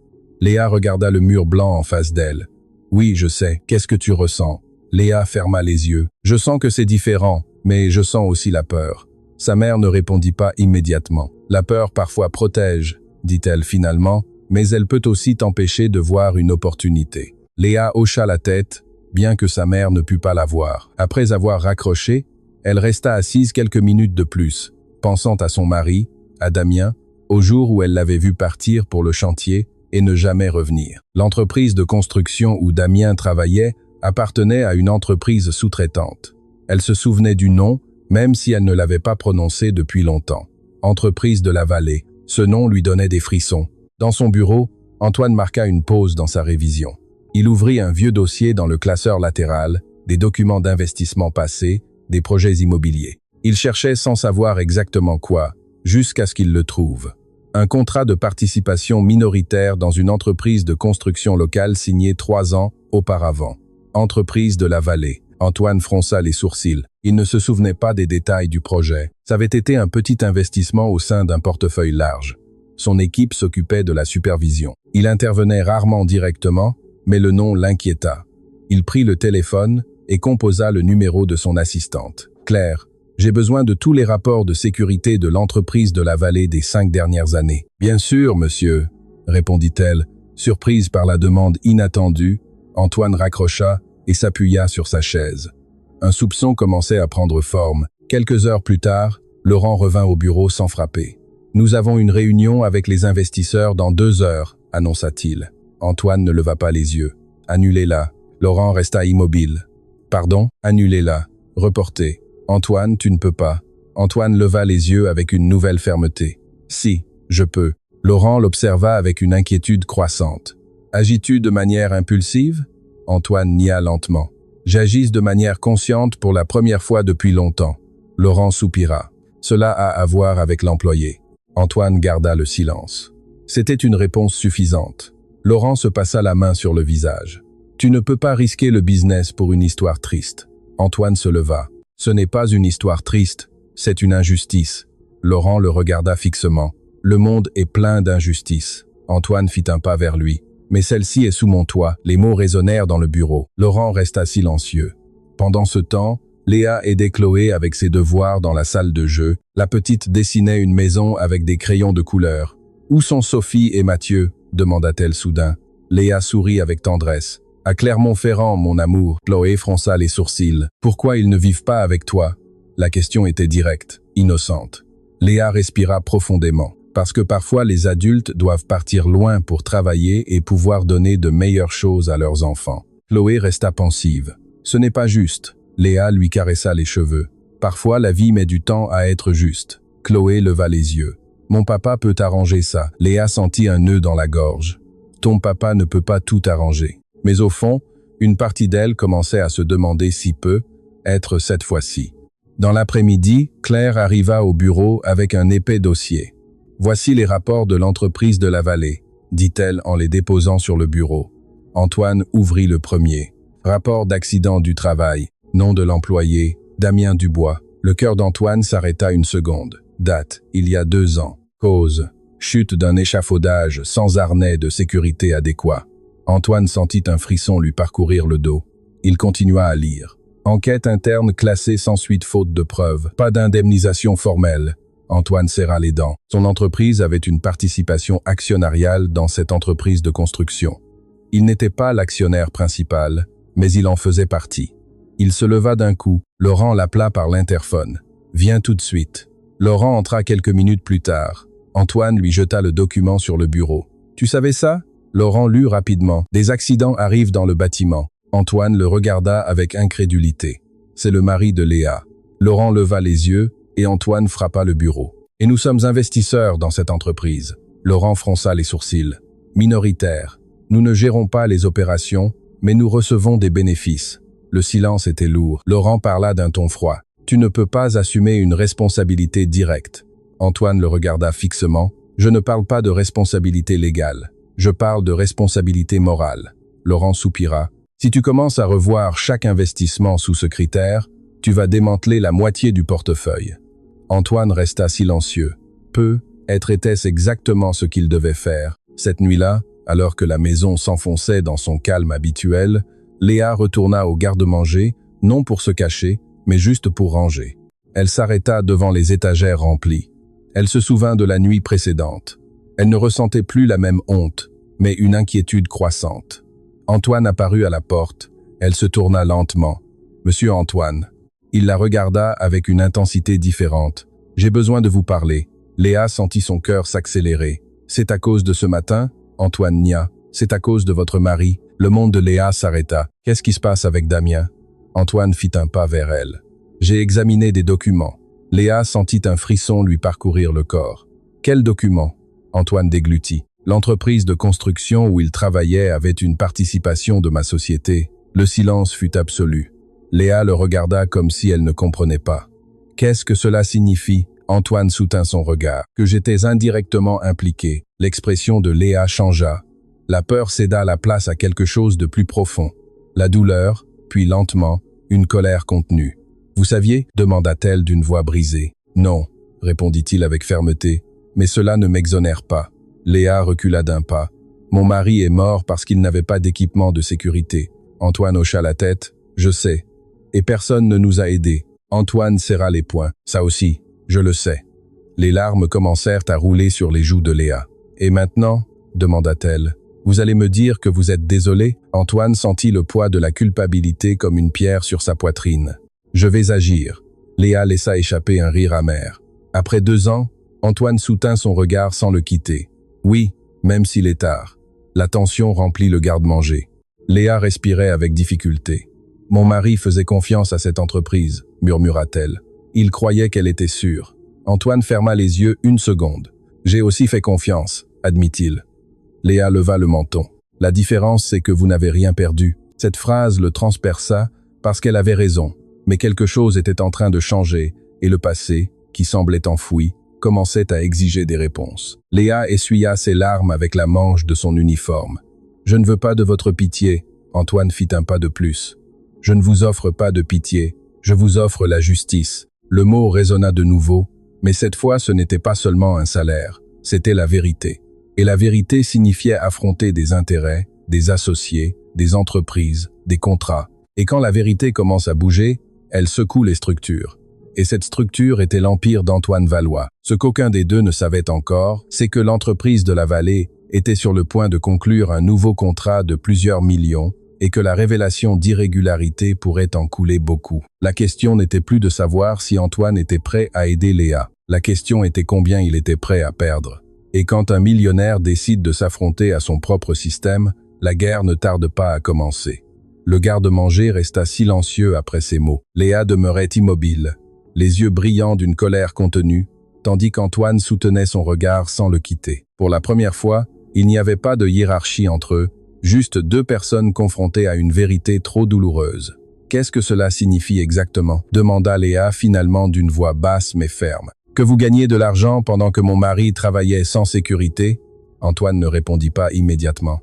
Léa regarda le mur blanc en face d'elle. « Oui, je sais. Qu'est-ce que tu ressens ?» Léa ferma les yeux. « Je sens que c'est différent, mais je sens aussi la peur. » Sa mère ne répondit pas immédiatement. « La peur parfois protège, dit-elle finalement, mais elle peut aussi t'empêcher de voir une opportunité. Léa hocha la tête, bien que sa mère ne pût pas la voir. Après avoir raccroché, elle resta assise quelques minutes de plus, pensant à son mari, à Damien, au jour où elle l'avait vu partir pour le chantier et ne jamais revenir. L'entreprise de construction où Damien travaillait appartenait à une entreprise sous-traitante. Elle se souvenait du nom, même si elle ne l'avait pas prononcé depuis longtemps. Entreprise de la Vallée. Ce nom lui donnait des frissons. Dans son bureau, Antoine marqua une pause dans sa révision. Il ouvrit un vieux dossier dans le classeur latéral, des documents d'investissement passés, des projets immobiliers. Il cherchait sans savoir exactement quoi, jusqu'à ce qu'il le trouve. Un contrat de participation minoritaire dans une entreprise de construction locale signé 3 ans auparavant. Entreprise de la Vallée. Antoine fronça les sourcils. Il ne se souvenait pas des détails du projet. Ça avait été un petit investissement au sein d'un portefeuille large. Son équipe s'occupait de la supervision. Il intervenait rarement directement, mais le nom l'inquiéta. Il prit le téléphone et composa le numéro de son assistante. « Claire, j'ai besoin de tous les rapports de sécurité de l'entreprise de la Vallée des 5 dernières années. »« Bien sûr, monsieur, » répondit-elle. Surprise par la demande inattendue, Antoine raccrocha et s'appuya sur sa chaise. Un soupçon commençait à prendre forme. Quelques heures plus tard, Laurent revint au bureau sans frapper. « Nous avons une réunion avec les investisseurs dans 2 heures, annonça-t-il. Antoine ne leva pas les yeux. « Annulez-la. » Laurent resta immobile. « Pardon, annulez-la. Reportez. »« Antoine, tu ne peux pas. » Antoine leva les yeux avec une nouvelle fermeté. « Si, je peux. » Laurent l'observa avec une inquiétude croissante. « Agis-tu de manière impulsive ?» Antoine nia lentement. « J'agis de manière consciente pour la première fois depuis longtemps. » Laurent soupira. « Cela a à voir avec l'employé. » Antoine garda le silence. C'était une réponse suffisante. Laurent se passa la main sur le visage. « Tu ne peux pas risquer le business pour une histoire triste. » Antoine se leva. « Ce n'est pas une histoire triste, c'est une injustice. » Laurent le regarda fixement. « Le monde est plein d'injustices. » Antoine fit un pas vers lui. « Mais celle-ci est sous mon toit. » Les mots résonnèrent dans le bureau. Laurent resta silencieux. Pendant ce temps, Léa aidait Chloé avec ses devoirs dans la salle de jeu. La petite dessinait une maison avec des crayons de couleur. « Où sont Sophie et Mathieu ?» demanda-t-elle soudain. Léa sourit avec tendresse. « À Clermont-Ferrand, mon amour. » Chloé fronça les sourcils. « Pourquoi ils ne vivent pas avec toi ?» La question était directe, innocente. Léa respira profondément. Parce que parfois les adultes doivent partir loin pour travailler et pouvoir donner de meilleures choses à leurs enfants. Chloé resta pensive. « Ce n'est pas juste. » Léa lui caressa les cheveux. « Parfois la vie met du temps à être juste. » Chloé leva les yeux. « Mon papa peut arranger ça. » Léa sentit un nœud dans la gorge. « Ton papa ne peut pas tout arranger. » Mais au fond, une partie d'elle commençait à se demander si peut être cette fois-ci. Dans l'après-midi, Claire arriva au bureau avec un épais dossier. « Voici les rapports de l'entreprise de la Vallée, » dit-elle en les déposant sur le bureau. Antoine ouvrit le premier. Rapport d'accident du travail. Nom de l'employé, Damien Dubois. Le cœur d'Antoine s'arrêta une seconde. Date, il y a 2 ans. Cause, chute d'un échafaudage sans harnais de sécurité adéquat. Antoine sentit un frisson lui parcourir le dos. Il continua à lire. Enquête interne classée sans suite faute de preuves. Pas d'indemnisation formelle. Antoine serra les dents. Son entreprise avait une participation actionnariale dans cette entreprise de construction. Il n'était pas l'actionnaire principal, mais il en faisait partie. Il se leva d'un coup. Laurent l'appela par l'interphone. « Viens tout de suite. » Laurent entra quelques minutes plus tard. Antoine lui jeta le document sur le bureau. « Tu savais ça ?» Laurent lut rapidement. « Des accidents arrivent dans le bâtiment. » Antoine le regarda avec incrédulité. « C'est le mari de Léa. » Laurent leva les yeux et Antoine frappa le bureau. « Et nous sommes investisseurs dans cette entreprise. » Laurent fronça les sourcils. « Minoritaire. Nous ne gérons pas les opérations, mais nous recevons des bénéfices. » Le silence était lourd. Laurent parla d'un ton froid. « Tu ne peux pas assumer une responsabilité directe. » Antoine le regarda fixement. « Je ne parle pas de responsabilité légale. Je parle de responsabilité morale. » Laurent soupira. « Si tu commences à revoir chaque investissement sous ce critère, tu vas démanteler la moitié du portefeuille. » Antoine resta silencieux. Peut-être était-ce exactement ce qu'il devait faire. Cette nuit-là, alors que la maison s'enfonçait dans son calme habituel, Léa retourna au garde-manger, non pour se cacher, mais juste pour ranger. Elle s'arrêta devant les étagères remplies. Elle se souvint de la nuit précédente. Elle ne ressentait plus la même honte, mais une inquiétude croissante. Antoine apparut à la porte. Elle se tourna lentement. « Monsieur Antoine ». Il la regarda avec une intensité différente. « J'ai besoin de vous parler ». Léa sentit son cœur s'accélérer. « C'est à cause de ce matin ?» Antoine nia. « C'est à cause de votre mari ». Le monde de Léa s'arrêta. « Qu'est-ce qui se passe avec Damien ?» Antoine fit un pas vers elle. « J'ai examiné des documents. » Léa sentit un frisson lui parcourir le corps. « Quels documents ?» Antoine déglutit. « L'entreprise de construction où il travaillait avait une participation de ma société. » Le silence fut absolu. Léa le regarda comme si elle ne comprenait pas. « Qu'est-ce que cela signifie ?» Antoine soutint son regard. « Que j'étais indirectement impliqué. » L'expression de Léa changea. La peur céda la place à quelque chose de plus profond. La douleur, puis lentement, une colère contenue. « Vous saviez ?» demanda-t-elle d'une voix brisée. « Non », répondit-il avec fermeté, « mais cela ne m'exonère pas. » Léa recula d'un pas. « Mon mari est mort parce qu'il n'avait pas d'équipement de sécurité. » Antoine hocha la tête. « Je sais. Et personne ne nous a aidés. » Antoine serra les poings. « Ça aussi, je le sais. » Les larmes commencèrent à rouler sur les joues de Léa. « Et maintenant ?» demanda-t-elle. « Vous allez me dire que vous êtes désolé ?» Antoine sentit le poids de la culpabilité comme une pierre sur sa poitrine. « Je vais agir. » Léa laissa échapper un rire amer. Après 2 ans, Antoine soutint son regard sans le quitter. « Oui, même s'il est tard. » La tension remplit le garde-manger. Léa respirait avec difficulté. « Mon mari faisait confiance à cette entreprise, » murmura-t-elle. « Il croyait qu'elle était sûre. » Antoine ferma les yeux 1 seconde. « J'ai aussi fait confiance, » admit-il. Léa leva le menton. « La différence, c'est que vous n'avez rien perdu. » Cette phrase le transperça parce qu'elle avait raison. Mais quelque chose était en train de changer, et le passé, qui semblait enfoui, commençait à exiger des réponses. Léa essuya ses larmes avec la manche de son uniforme. « Je ne veux pas de votre pitié. » Antoine fit un pas de plus. « Je ne vous offre pas de pitié. Je vous offre la justice. » Le mot résonna de nouveau, mais cette fois ce n'était pas seulement un salaire, c'était la vérité. Et la vérité signifiait affronter des intérêts, des associés, des entreprises, des contrats. Et quand la vérité commence à bouger, elle secoue les structures. Et cette structure était l'empire d'Antoine Valois. Ce qu'aucun des deux ne savait encore, c'est que l'entreprise de la Vallée était sur le point de conclure un nouveau contrat de plusieurs millions et que la révélation d'irrégularités pourrait en couler beaucoup. La question n'était plus de savoir si Antoine était prêt à aider Léa. La question était combien il était prêt à perdre. Et quand un millionnaire décide de s'affronter à son propre système, la guerre ne tarde pas à commencer. Le garde-manger resta silencieux après ces mots. Léa demeurait immobile, les yeux brillants d'une colère contenue, tandis qu'Antoine soutenait son regard sans le quitter. Pour la première fois, il n'y avait pas de hiérarchie entre eux, juste 2 personnes confrontées à une vérité trop douloureuse. « Qu'est-ce que cela signifie exactement ?» demanda Léa finalement d'une voix basse mais ferme. « Que vous gagnez de l'argent pendant que mon mari travaillait sans sécurité ?» Antoine ne répondit pas immédiatement.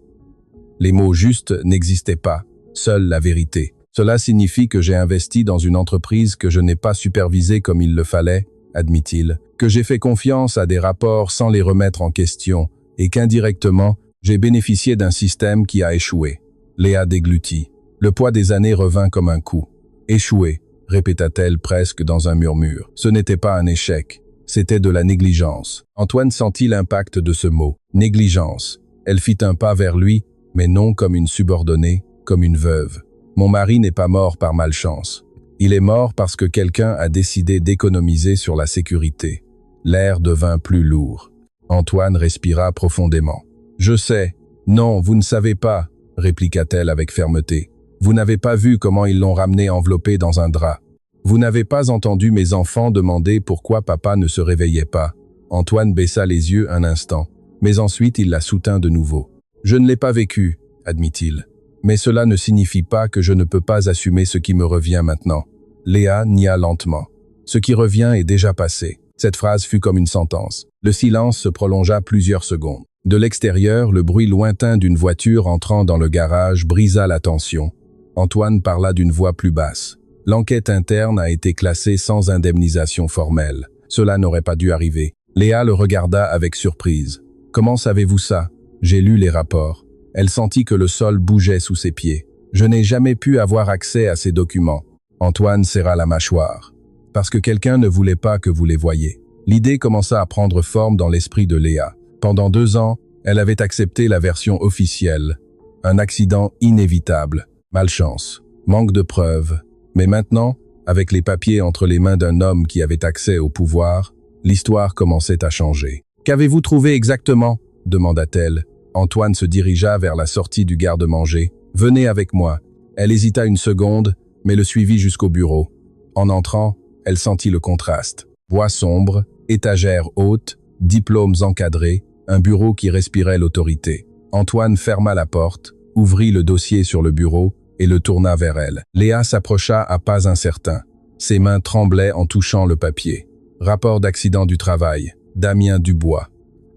Les mots justes n'existaient pas, seule la vérité. « Cela signifie que j'ai investi dans une entreprise que je n'ai pas supervisée comme il le fallait, » admit-il, « que j'ai fait confiance à des rapports sans les remettre en question et qu'indirectement, j'ai bénéficié d'un système qui a échoué. » Léa déglutit. Le poids des années revint comme un coup. « Échoué », répéta-t-elle presque dans un murmure. Ce n'était pas un échec, c'était de la négligence. Antoine sentit l'impact de ce mot. Négligence. Elle fit un pas vers lui, mais non comme une subordonnée, comme une veuve. « Mon mari n'est pas mort par malchance. Il est mort parce que quelqu'un a décidé d'économiser sur la sécurité. » L'air devint plus lourd. Antoine respira profondément. « Je sais. Non, vous ne savez pas, » répliqua-t-elle avec fermeté. « Vous n'avez pas vu comment ils l'ont ramené enveloppé dans un drap. Vous n'avez pas entendu mes enfants demander pourquoi papa ne se réveillait pas. » Antoine baissa les yeux un instant, mais ensuite il la soutint de nouveau. « Je ne l'ai pas vécu, » admit-il. « Mais cela ne signifie pas que je ne peux pas assumer ce qui me revient maintenant. » Léa nia lentement. « Ce qui revient est déjà passé. » Cette phrase fut comme une sentence. Le silence se prolongea plusieurs secondes. De l'extérieur, le bruit lointain d'une voiture entrant dans le garage brisa la tension. Antoine parla d'une voix plus basse. « L'enquête interne a été classée sans indemnisation formelle. Cela n'aurait pas dû arriver. » Léa le regarda avec surprise. « Comment savez-vous ça ? J'ai lu les rapports. » Elle sentit que le sol bougeait sous ses pieds. « Je n'ai jamais pu avoir accès à ces documents. » Antoine serra la mâchoire. « Parce que quelqu'un ne voulait pas que vous les voyiez. » L'idée commença à prendre forme dans l'esprit de Léa. Pendant 2 ans, elle avait accepté la version officielle. Un accident inévitable, malchance, manque de preuves. Mais maintenant, avec les papiers entre les mains d'un homme qui avait accès au pouvoir, l'histoire commençait à changer. « Qu'avez-vous trouvé exactement ?» demanda-t-elle. Antoine se dirigea vers la sortie du garde-manger. « Venez avec moi. » Elle hésita une seconde, mais le suivit jusqu'au bureau. En entrant, elle sentit le contraste. Bois sombre, étagères hautes, diplômes encadrés, un bureau qui respirait l'autorité. Antoine ferma la porte, ouvrit le dossier sur le bureau et le tourna vers elle. Léa s'approcha à pas incertains. Ses mains tremblaient en touchant le papier. Rapport d'accident du travail, Damien Dubois.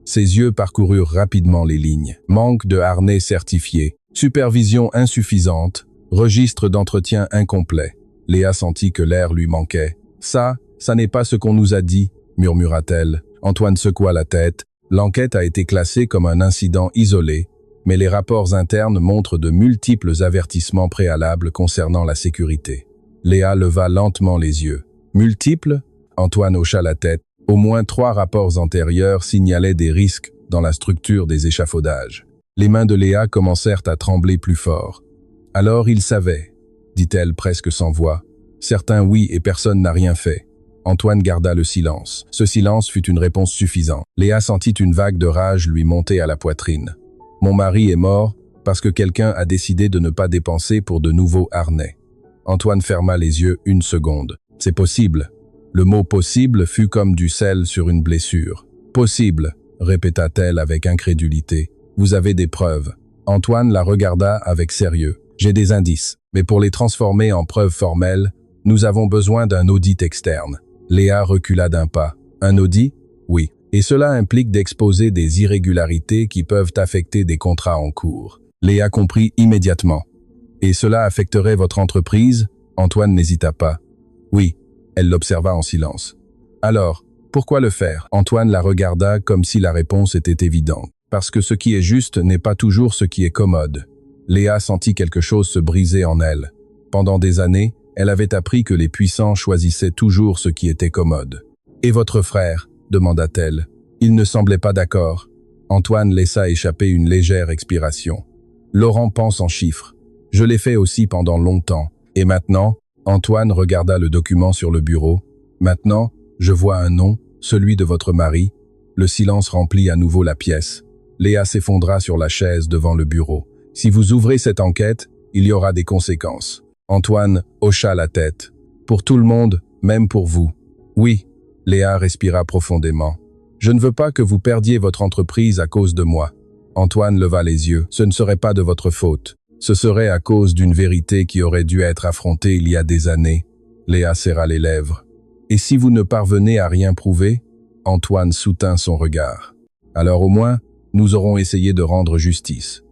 Ses yeux parcoururent rapidement les lignes. Manque de harnais certifié, supervision insuffisante, registre d'entretien incomplet. Léa sentit que l'air lui manquait. « Ça n'est pas ce qu'on nous a dit », murmura-t-elle. Antoine secoua la tête. L'enquête a été classée comme un incident isolé, mais les rapports internes montrent de multiples avertissements préalables concernant la sécurité. Léa leva lentement les yeux. « Multiples ?» Antoine hocha la tête. Au moins 3 rapports antérieurs signalaient des risques dans la structure des échafaudages. Les mains de Léa commencèrent à trembler plus fort. « Alors il savait », dit-elle presque sans voix. « Certains oui et personne n'a rien fait. » Antoine garda le silence. Ce silence fut une réponse suffisante. Léa sentit une vague de rage lui monter à la poitrine. « Mon mari est mort parce que quelqu'un a décidé de ne pas dépenser pour de nouveaux harnais. » Antoine ferma les yeux une seconde. « C'est possible. » Le mot « possible » fut comme du sel sur une blessure. « Possible », répéta-t-elle avec incrédulité. « Vous avez des preuves. » Antoine la regarda avec sérieux. « J'ai des indices, mais pour les transformer en preuves formelles, nous avons besoin d'un audit externe. » Léa recula d'un pas. « Un audit ? Oui. Et cela implique d'exposer des irrégularités qui peuvent affecter des contrats en cours. » Léa comprit immédiatement. « Et cela affecterait votre entreprise ?» Antoine n'hésita pas. « Oui. » Elle l'observa en silence. « Alors, pourquoi le faire ?» Antoine la regarda comme si la réponse était évidente. « Parce que ce qui est juste n'est pas toujours ce qui est commode. » Léa sentit quelque chose se briser en elle. Pendant des années, elle avait appris que les puissants choisissaient toujours ce qui était commode. « Et votre frère ?» demanda-t-elle. Il ne semblait pas d'accord. Antoine laissa échapper une légère expiration. « Laurent pense en chiffres. Je l'ai fait aussi pendant longtemps. Et maintenant ?» Antoine regarda le document sur le bureau. « Maintenant, je vois un nom, celui de votre mari. » Le silence remplit à nouveau la pièce. Léa s'effondra sur la chaise devant le bureau. « Si vous ouvrez cette enquête, il y aura des conséquences. » Antoine hocha la tête. « Pour tout le monde, même pour vous. » « Oui. » Léa respira profondément. « Je ne veux pas que vous perdiez votre entreprise à cause de moi. » Antoine leva les yeux. « Ce ne serait pas de votre faute. Ce serait à cause d'une vérité qui aurait dû être affrontée il y a des années. » Léa serra les lèvres. « Et si vous ne parvenez à rien prouver ?» Antoine soutint son regard. « Alors au moins, nous aurons essayé de rendre justice. »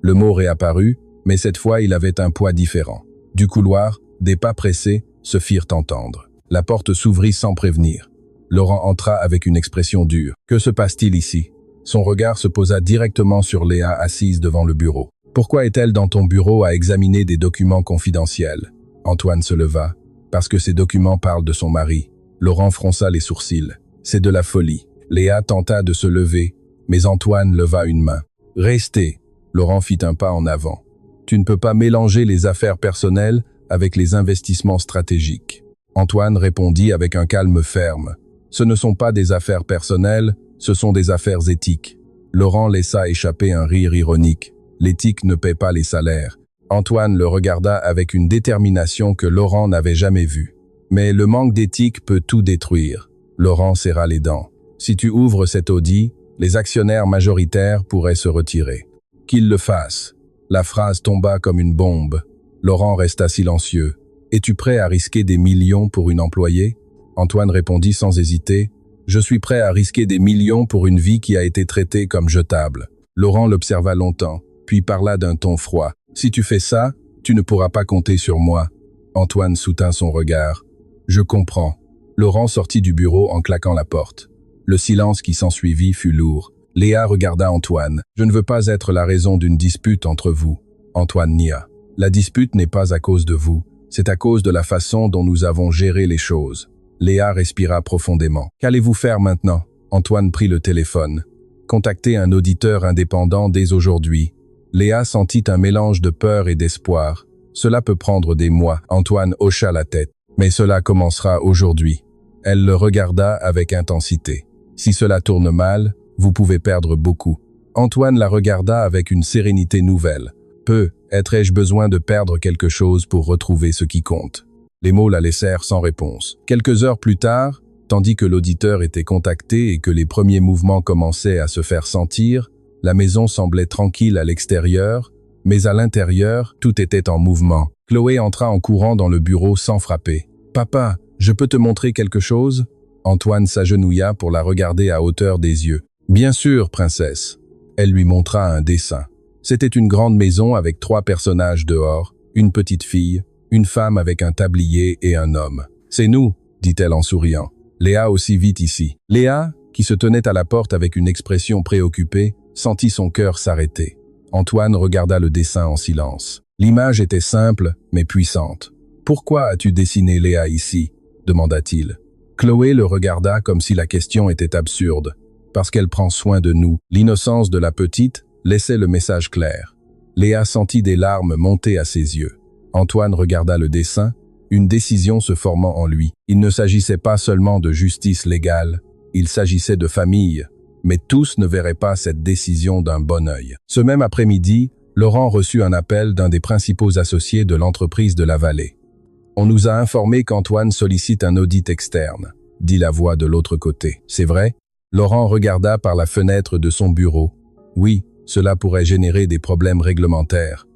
Le mot réapparut, mais cette fois il avait un poids différent. Du couloir, des pas pressés se firent entendre. La porte s'ouvrit sans prévenir. Laurent entra avec une expression dure. « Que se passe-t-il ici ?» Son regard se posa directement sur Léa assise devant le bureau. « Pourquoi est-elle dans ton bureau à examiner des documents confidentiels ?» Antoine se leva. « Parce que ces documents parlent de son mari. » Laurent fronça les sourcils. « C'est de la folie. » Léa tenta de se lever, mais Antoine leva une main. « Restez. » Laurent fit un pas en avant. « Tu ne peux pas mélanger les affaires personnelles avec les investissements stratégiques. » Antoine répondit avec un calme ferme. « Ce ne sont pas des affaires personnelles, ce sont des affaires éthiques. » Laurent laissa échapper un rire ironique. L'éthique ne paie pas les salaires. Antoine le regarda avec une détermination que Laurent n'avait jamais vue. Mais le manque d'éthique peut tout détruire. Laurent serra les dents. Si tu ouvres cet audit, les actionnaires majoritaires pourraient se retirer. Qu'ils le fassent. La phrase tomba comme une bombe. Laurent resta silencieux. Es-tu prêt à risquer des millions pour une employée? Antoine répondit sans hésiter. Je suis prêt à risquer des millions pour une vie qui a été traitée comme jetable. Laurent l'observa longtemps, puis parla d'un ton froid. Si tu fais ça, tu ne pourras pas compter sur moi. Antoine soutint son regard. Je comprends. Laurent sortit du bureau en claquant la porte. Le silence qui s'ensuivit fut lourd. Léa regarda Antoine. Je ne veux pas être la raison d'une dispute entre vous. Antoine nia. La dispute n'est pas à cause de vous. C'est à cause de la façon dont nous avons géré les choses. Léa respira profondément. Qu'allez-vous faire maintenant? Antoine prit le téléphone. Contactez un auditeur indépendant dès aujourd'hui. Léa sentit un mélange de peur et d'espoir. Cela peut prendre des mois. Antoine hocha la tête. Mais cela commencera aujourd'hui. Elle le regarda avec intensité. Si cela tourne mal, vous pouvez perdre beaucoup. Antoine la regarda avec une sérénité nouvelle. Ai-je besoin de perdre quelque chose pour retrouver ce qui compte? Les mots la laissèrent sans réponse. Quelques heures plus tard, tandis que l'auditeur était contacté et que les premiers mouvements commençaient à se faire sentir, la maison semblait tranquille à l'extérieur, mais à l'intérieur, tout était en mouvement. Chloé entra en courant dans le bureau sans frapper. « Papa, je peux te montrer quelque chose ?» Antoine s'agenouilla pour la regarder à hauteur des yeux. « Bien sûr, princesse. » Elle lui montra un dessin. C'était une grande maison avec 3 personnages dehors, une petite fille, une femme avec un tablier et un homme. « C'est nous, » dit-elle en souriant. « Léa aussi vite ici. » Léa, qui se tenait à la porte avec une expression préoccupée, sentit son cœur s'arrêter. Antoine regarda le dessin en silence. L'image était simple, mais puissante. « Pourquoi as-tu dessiné Léa ici ?» demanda-t-il. Chloé le regarda comme si la question était absurde. « Parce qu'elle prend soin de nous. » L'innocence de la petite laissait le message clair. Léa sentit des larmes monter à ses yeux. Antoine regarda le dessin, une décision se formant en lui. Il ne s'agissait pas seulement de justice légale, il s'agissait de famille, mais tous ne verraient pas cette décision d'un bon œil. Ce même après-midi, Laurent reçut un appel d'un des principaux associés de l'entreprise de la Vallée. « On nous a informé qu'Antoine sollicite un audit externe », dit la voix de l'autre côté. « C'est vrai ?» Laurent regarda par la fenêtre de son bureau. « Oui, cela pourrait générer des problèmes réglementaires. »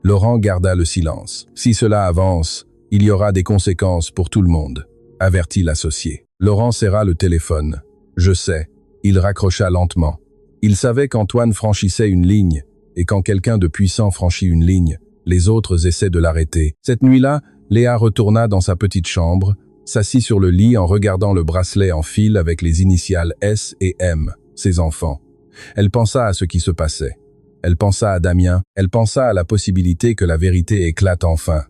Laurent garda le silence. « Si cela avance, il y aura des conséquences pour tout le monde », avertit l'associé. Laurent serra le téléphone. « Je sais. » Il raccrocha lentement. Il savait qu'Antoine franchissait une ligne, et quand quelqu'un de puissant franchit une ligne, les autres essaient de l'arrêter. Cette nuit-là, Léa retourna dans sa petite chambre, s'assit sur le lit en regardant le bracelet en fil avec les initiales S et M, ses enfants. Elle pensa à ce qui se passait. Elle pensa à Damien, elle pensa à la possibilité que la vérité éclate enfin.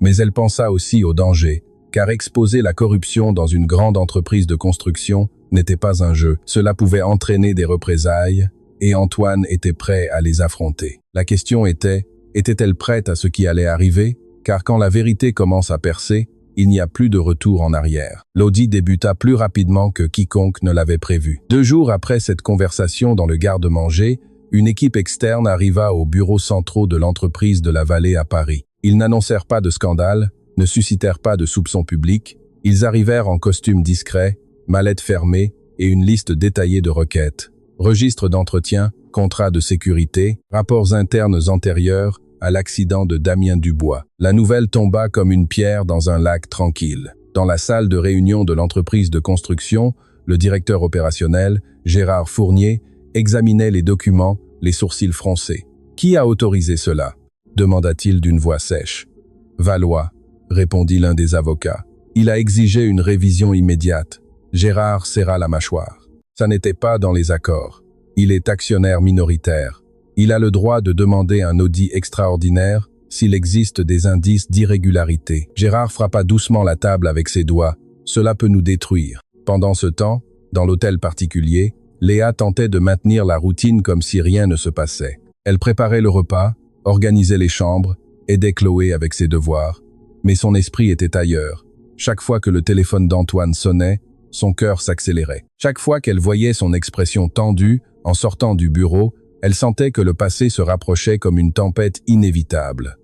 Mais elle pensa aussi au danger, car exposer la corruption dans une grande entreprise de construction n'était pas un jeu. Cela pouvait entraîner des représailles, et Antoine était prêt à les affronter. La question était-elle prête à ce qui allait arriver? Car quand la vérité commence à percer, il n'y a plus de retour en arrière. L'audit débuta plus rapidement que quiconque ne l'avait prévu. 2 jours après cette conversation dans le garde-manger, une équipe externe arriva aux bureaux centraux de l'entreprise de la Vallée à Paris. Ils n'annoncèrent pas de scandale, ne suscitèrent pas de soupçons publics. Ils arrivèrent en costume discret, mallette fermée et une liste détaillée de requêtes. Registre d'entretien, contrat de sécurité, rapports internes antérieurs à l'accident de Damien Dubois. La nouvelle tomba comme une pierre dans un lac tranquille. Dans la salle de réunion de l'entreprise de construction, le directeur opérationnel, Gérard Fournier, examinait les documents, les sourcils froncés. « Qui a autorisé cela ?» demanda-t-il d'une voix sèche. « Valois », répondit l'un des avocats. « Il a exigé une révision immédiate. » Gérard serra la mâchoire. « Ça n'était pas dans les accords. Il est actionnaire minoritaire. Il a le droit de demander un audit extraordinaire s'il existe des indices d'irrégularité. » Gérard frappa doucement la table avec ses doigts. « Cela peut nous détruire. » Pendant ce temps, dans l'hôtel particulier, Léa tentait de maintenir la routine comme si rien ne se passait. Elle préparait le repas, organisait les chambres, aidait Chloé avec ses devoirs. Mais son esprit était ailleurs. Chaque fois que le téléphone d'Antoine sonnait, son cœur s'accélérait. Chaque fois qu'elle voyait son expression tendue en sortant du bureau, elle sentait que le passé se rapprochait comme une tempête inévitable.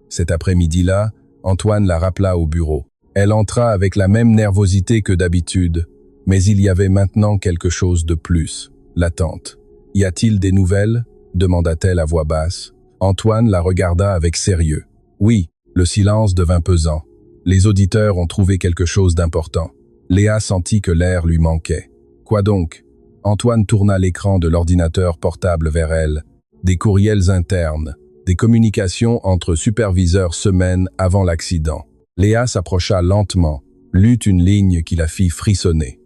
Cet après-midi-là, Antoine la rappela au bureau. Elle entra avec la même nervosité que d'habitude, mais il y avait maintenant quelque chose de plus, l'attente. « Y a-t-il des nouvelles ?» demanda-t-elle à voix basse. Antoine la regarda avec sérieux. « Oui », le silence devint pesant. Les auditeurs ont trouvé quelque chose d'important. Léa sentit que l'air lui manquait. « Quoi donc ?» Antoine tourna l'écran de l'ordinateur portable vers elle. Des courriels internes, des communications entre superviseurs semaines avant l'accident. Léa s'approcha lentement, lut une ligne qui la fit frissonner.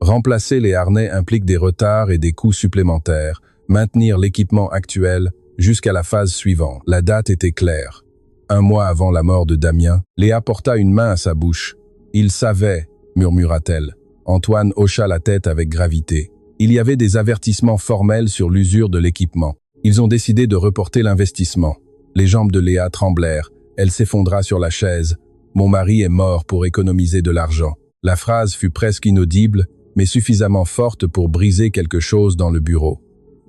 Remplacer les harnais implique des retards et des coûts supplémentaires, maintenir l'équipement actuel jusqu'à la phase suivante. La date était claire. 1 mois avant la mort de Damien, Léa porta une main à sa bouche. « Il savait », murmura-t-elle. Antoine hocha la tête avec gravité. Il y avait des avertissements formels sur l'usure de l'équipement. Ils ont décidé de reporter l'investissement. Les jambes de Léa tremblèrent. Elle s'effondra sur la chaise. Mon mari est mort pour économiser de l'argent. La phrase fut presque inaudible, mais suffisamment forte pour briser quelque chose dans le bureau.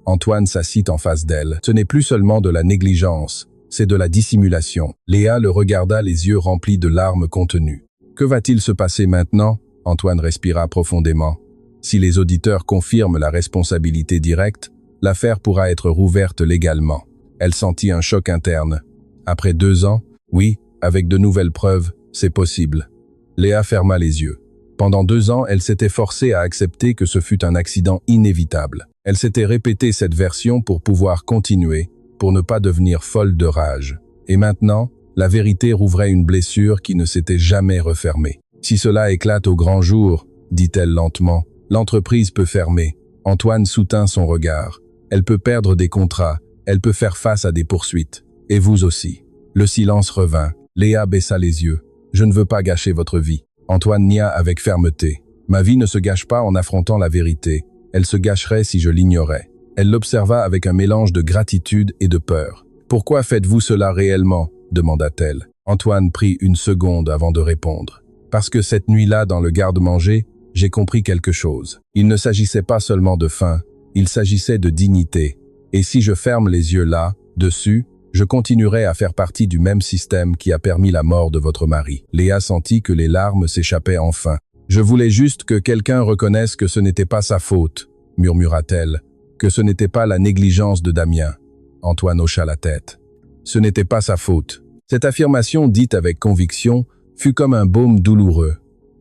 Antoine s'assit en face d'elle. Ce n'est plus seulement de la négligence, c'est de la dissimulation. Léa le regarda les yeux remplis de larmes contenues. Que va-t-il se passer maintenant? Antoine respira profondément. Si les auditeurs confirment la responsabilité directe, l'affaire pourra être rouverte légalement. Elle sentit un choc interne. Après 2 ans, oui, avec de nouvelles preuves, c'est possible. Léa ferma les yeux. Pendant 2 ans, elle s'était forcée à accepter que ce fut un accident inévitable. Elle s'était répété cette version pour pouvoir continuer, pour ne pas devenir folle de rage. Et maintenant, la vérité rouvrait une blessure qui ne s'était jamais refermée. Si cela éclate au grand jour, dit-elle lentement, l'entreprise peut fermer. Antoine soutint son regard. Elle peut perdre des contrats, elle peut faire face à des poursuites. Et vous aussi. Le silence revint. Léa baissa les yeux. Je ne veux pas gâcher votre vie. Antoine nia avec fermeté. Ma vie ne se gâche pas en affrontant la vérité. Elle se gâcherait si je l'ignorais. Elle l'observa avec un mélange de gratitude et de peur. Pourquoi faites-vous cela réellement? Demanda-t-elle. Antoine prit une seconde avant de répondre. Parce que cette nuit-là, dans le garde-manger, j'ai compris quelque chose. Il ne s'agissait pas seulement de faim, il s'agissait de dignité. Et si je ferme les yeux là, dessus, je continuerai à faire partie du même système qui a permis la mort de votre mari. Léa sentit que les larmes s'échappaient enfin. Je voulais juste que quelqu'un reconnaisse que ce n'était pas sa faute, murmura-t-elle, que ce n'était pas la négligence de Damien. Antoine hocha la tête. Ce n'était pas sa faute. Cette affirmation dite avec conviction fut comme un baume douloureux.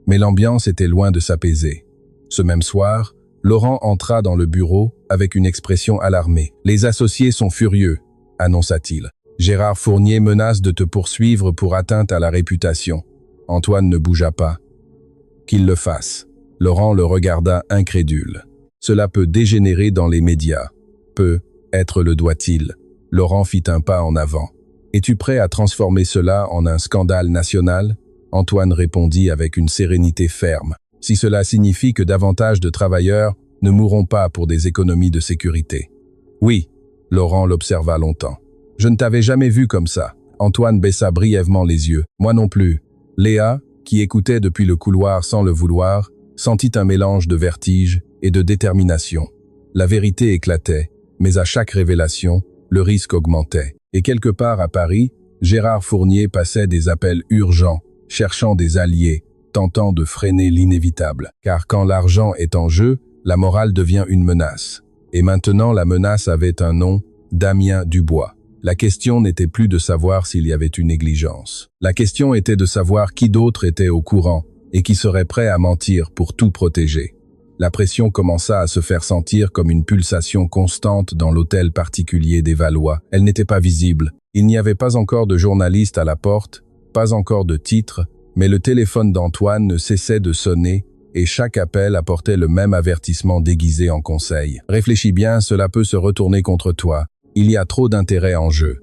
Mais l'ambiance était loin de s'apaiser. Ce même soir, Laurent entra dans le bureau avec une expression alarmée. « Les associés sont furieux », annonça-t-il. « Gérard Fournier menace de te poursuivre pour atteinte à la réputation. » Antoine ne bougea pas. « Qu'il le fasse. » Laurent le regarda incrédule. « Cela peut dégénérer dans les médias. » « Peut, être le doit-il. » Laurent fit un pas en avant. « Es-tu prêt à transformer cela en un scandale national ?» Antoine répondit avec une sérénité ferme. « Si cela signifie que davantage de travailleurs ne mourront pas pour des économies de sécurité. » « Oui. » Laurent l'observa longtemps. « Je ne t'avais jamais vu comme ça. » Antoine baissa brièvement les yeux. « Moi non plus. » Léa, qui écoutait depuis le couloir sans le vouloir, sentit un mélange de vertige et de détermination. La vérité éclatait, mais à chaque révélation, le risque augmentait. Et quelque part à Paris, Gérard Fournier passait des appels urgents, cherchant des alliés, tentant de freiner l'inévitable. Car quand l'argent est en jeu, la morale devient une menace. Et maintenant, la menace avait un nom, Damien Dubois. La question n'était plus de savoir s'il y avait une négligence. La question était de savoir qui d'autre était au courant et qui serait prêt à mentir pour tout protéger. La pression commença à se faire sentir comme une pulsation constante dans l'hôtel particulier des Valois. Elle n'était pas visible. Il n'y avait pas encore de journaliste à la porte, pas encore de titre, mais le téléphone d'Antoine ne cessait de sonner et chaque appel apportait le même avertissement déguisé en conseil. « Réfléchis bien, cela peut se retourner contre toi. Il y a trop d'intérêt en jeu. »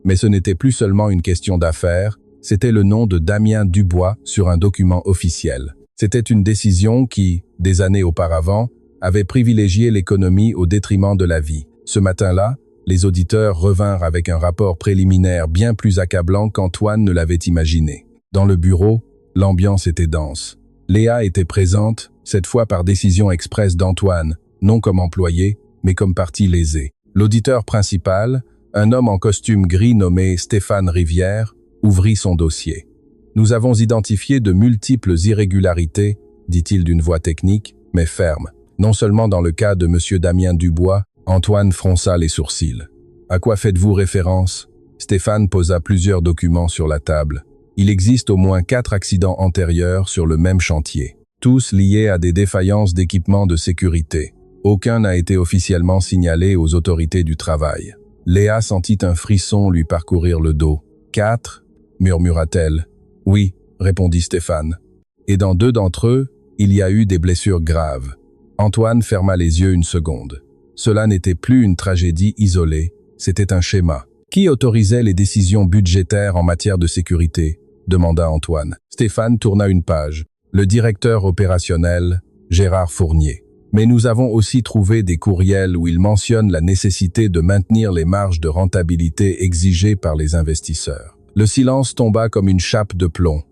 Mais ce n'était plus seulement une question d'affaires, c'était le nom de Damien Dubois sur un document officiel. C'était une décision qui, des années auparavant, avait privilégié l'économie au détriment de la vie. Ce matin-là, les auditeurs revinrent avec un rapport préliminaire bien plus accablant qu'Antoine ne l'avait imaginé. Dans le bureau, l'ambiance était dense. Léa était présente, cette fois par décision expresse d'Antoine, non comme employé, mais comme partie lésée. L'auditeur principal, un homme en costume gris nommé Stéphane Rivière, ouvrit son dossier. « Nous avons identifié de multiples irrégularités, dit-il d'une voix technique, mais ferme. Non seulement dans le cas de M. Damien Dubois, » Antoine fronça les sourcils. « À quoi faites-vous référence ?» Stéphane posa plusieurs documents sur la table. Il existe au moins 4 accidents antérieurs sur le même chantier, tous liés à des défaillances d'équipements de sécurité. Aucun n'a été officiellement signalé aux autorités du travail. Léa sentit un frisson lui parcourir le dos. « 4 » murmura-t-elle. « Oui » répondit Stéphane. « Et dans 2 d'entre eux, il y a eu des blessures graves. » Antoine ferma les yeux une seconde. Cela n'était plus une tragédie isolée, c'était un schéma. Qui autorisait les décisions budgétaires en matière de sécurité? Demanda Antoine. Stéphane tourna une page. Le directeur opérationnel, Gérard Fournier. Mais nous avons aussi trouvé des courriels où il mentionne la nécessité de maintenir les marges de rentabilité exigées par les investisseurs. Le silence tomba comme une chape de plomb.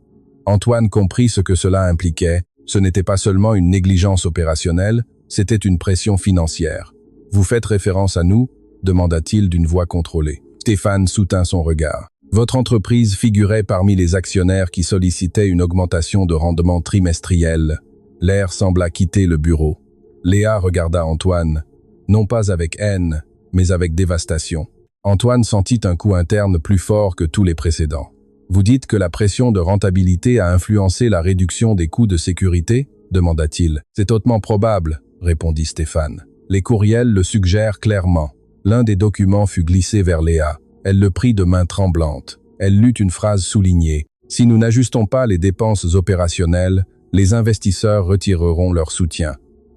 Antoine comprit ce que cela impliquait. Ce n'était pas seulement une négligence opérationnelle, c'était une pression financière. « Vous faites référence à nous ?» demanda-t-il d'une voix contrôlée. Stéphane soutint son regard. « Votre entreprise figurait parmi les actionnaires qui sollicitaient une augmentation de rendement trimestriel. » L'air sembla quitter le bureau. Léa regarda Antoine, non pas avec haine, mais avec dévastation. Antoine sentit un coup interne plus fort que tous les précédents. « Vous dites que la pression de rentabilité a influencé la réduction des coûts de sécurité ?» demanda-t-il. « C'est hautement probable, » répondit Stéphane. Les courriels le suggèrent clairement. L'un des documents fut glissé vers Léa. Elle le prit de main tremblante. Elle lut une phrase soulignée. « Si nous n'ajustons pas les dépenses opérationnelles, les investisseurs retireront leur soutien. »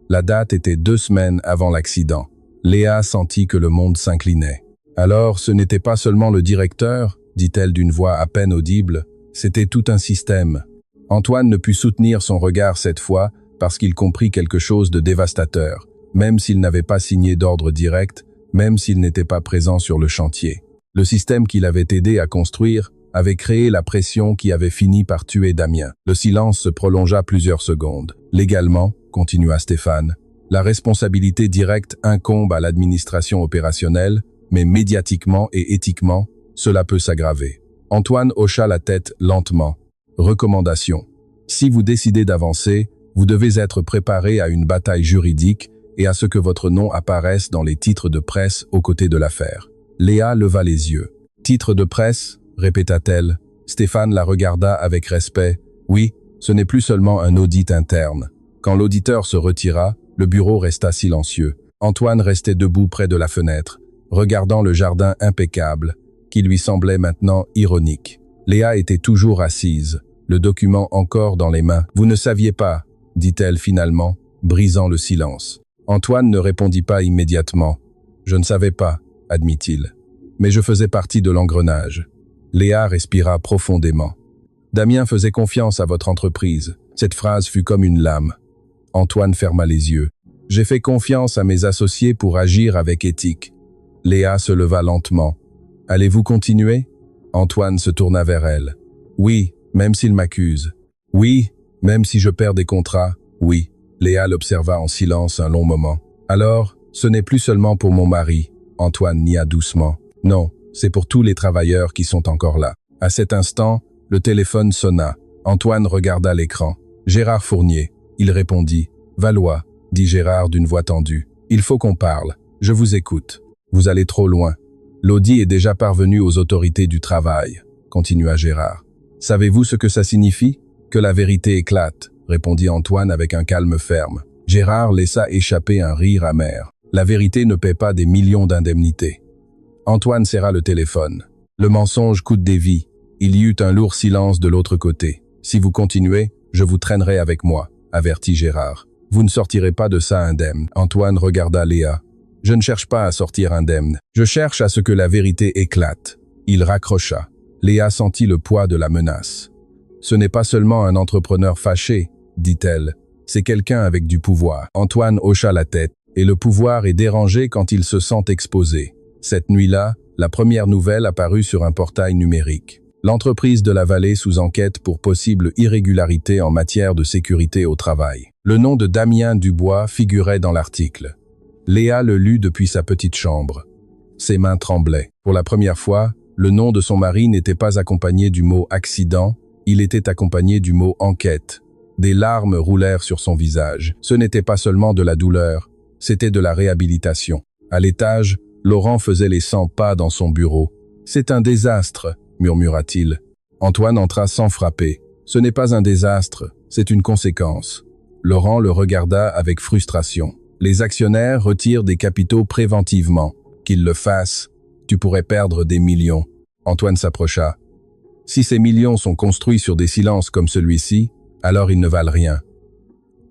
La date était 2 semaines avant l'accident. Léa sentit que le monde s'inclinait. « Alors, ce n'était pas seulement le directeur ?» dit-elle d'une voix à peine audible, c'était tout un système. Antoine ne put soutenir son regard cette fois parce qu'il comprit quelque chose de dévastateur, même s'il n'avait pas signé d'ordre direct, même s'il n'était pas présent sur le chantier. Le système qu'il avait aidé à construire avait créé la pression qui avait fini par tuer Damien. Le silence se prolongea plusieurs secondes. Légalement, continua Stéphane, la responsabilité directe incombe à l'administration opérationnelle, mais médiatiquement et éthiquement, cela peut s'aggraver. Antoine hocha la tête lentement. Recommandation. Si vous décidez d'avancer, vous devez être préparé à une bataille juridique et à ce que votre nom apparaisse dans les titres de presse aux côtés de l'affaire. Léa leva les yeux. Titre de presse, répéta-t-elle. Stéphane la regarda avec respect. Oui, ce n'est plus seulement un audit interne. Quand l'auditeur se retira, le bureau resta silencieux. Antoine restait debout près de la fenêtre, regardant le jardin impeccable, qui lui semblait maintenant ironique. Léa était toujours assise, le document encore dans les mains. « Vous ne saviez pas » dit-elle finalement, brisant le silence. Antoine ne répondit pas immédiatement. « Je ne savais pas » admit-il. « Mais je faisais partie de l'engrenage. » Léa respira profondément. « Damien faisait confiance à votre entreprise. » Cette phrase fut comme une lame. Antoine ferma les yeux. « J'ai fait confiance à mes associés pour agir avec éthique. » Léa se leva lentement. « Allez-vous continuer ?» Antoine se tourna vers elle. « Oui, même s'il m'accuse. Oui, même si je perds des contrats. Oui. » Léa l'observa en silence un long moment. « Alors, ce n'est plus seulement pour mon mari. » Antoine nia doucement. « Non, c'est pour tous les travailleurs qui sont encore là. » À cet instant, le téléphone sonna. Antoine regarda l'écran. « Gérard Fournier. » Il répondit. « Valois, » dit Gérard d'une voix tendue. « Il faut qu'on parle. Je vous écoute. Vous allez trop loin. » L'audit est déjà parvenu aux autorités du travail, continua Gérard. Savez-vous ce que ça signifie? Que la vérité éclate, répondit Antoine avec un calme ferme. Gérard laissa échapper un rire amer. La vérité ne paie pas des millions d'indemnités. Antoine serra le téléphone. Le mensonge coûte des vies. Il y eut un lourd silence de l'autre côté. Si vous continuez, je vous traînerai avec moi, avertit Gérard. Vous ne sortirez pas de ça indemne. Antoine regarda Léa. Je ne cherche pas à sortir indemne. Je cherche à ce que la vérité éclate. Il raccrocha. Léa sentit le poids de la menace. Ce n'est pas seulement un entrepreneur fâché, dit-elle. C'est quelqu'un avec du pouvoir. Antoine hocha la tête. Et le pouvoir est dérangé quand il se sent exposé. Cette nuit-là, la première nouvelle apparut sur un portail numérique. L'entreprise de la Vallée sous enquête pour possible irrégularité en matière de sécurité au travail. Le nom de Damien Dubois figurait dans l'article. Léa le lut depuis sa petite chambre. Ses mains tremblaient. Pour la première fois, le nom de son mari n'était pas accompagné du mot « accident », il était accompagné du mot « enquête ». Des larmes roulèrent sur son visage. Ce n'était pas seulement de la douleur, c'était de la réhabilitation. À l'étage, Laurent faisait les 100 pas dans son bureau. « C'est un désastre », murmura-t-il. Antoine entra sans frapper. « Ce n'est pas un désastre, c'est une conséquence. » Laurent le regarda avec frustration. Les actionnaires retirent des capitaux préventivement. Qu'ils le fassent, tu pourrais perdre des millions. Antoine s'approcha. Si ces millions sont construits sur des silences comme celui-ci, alors ils ne valent rien.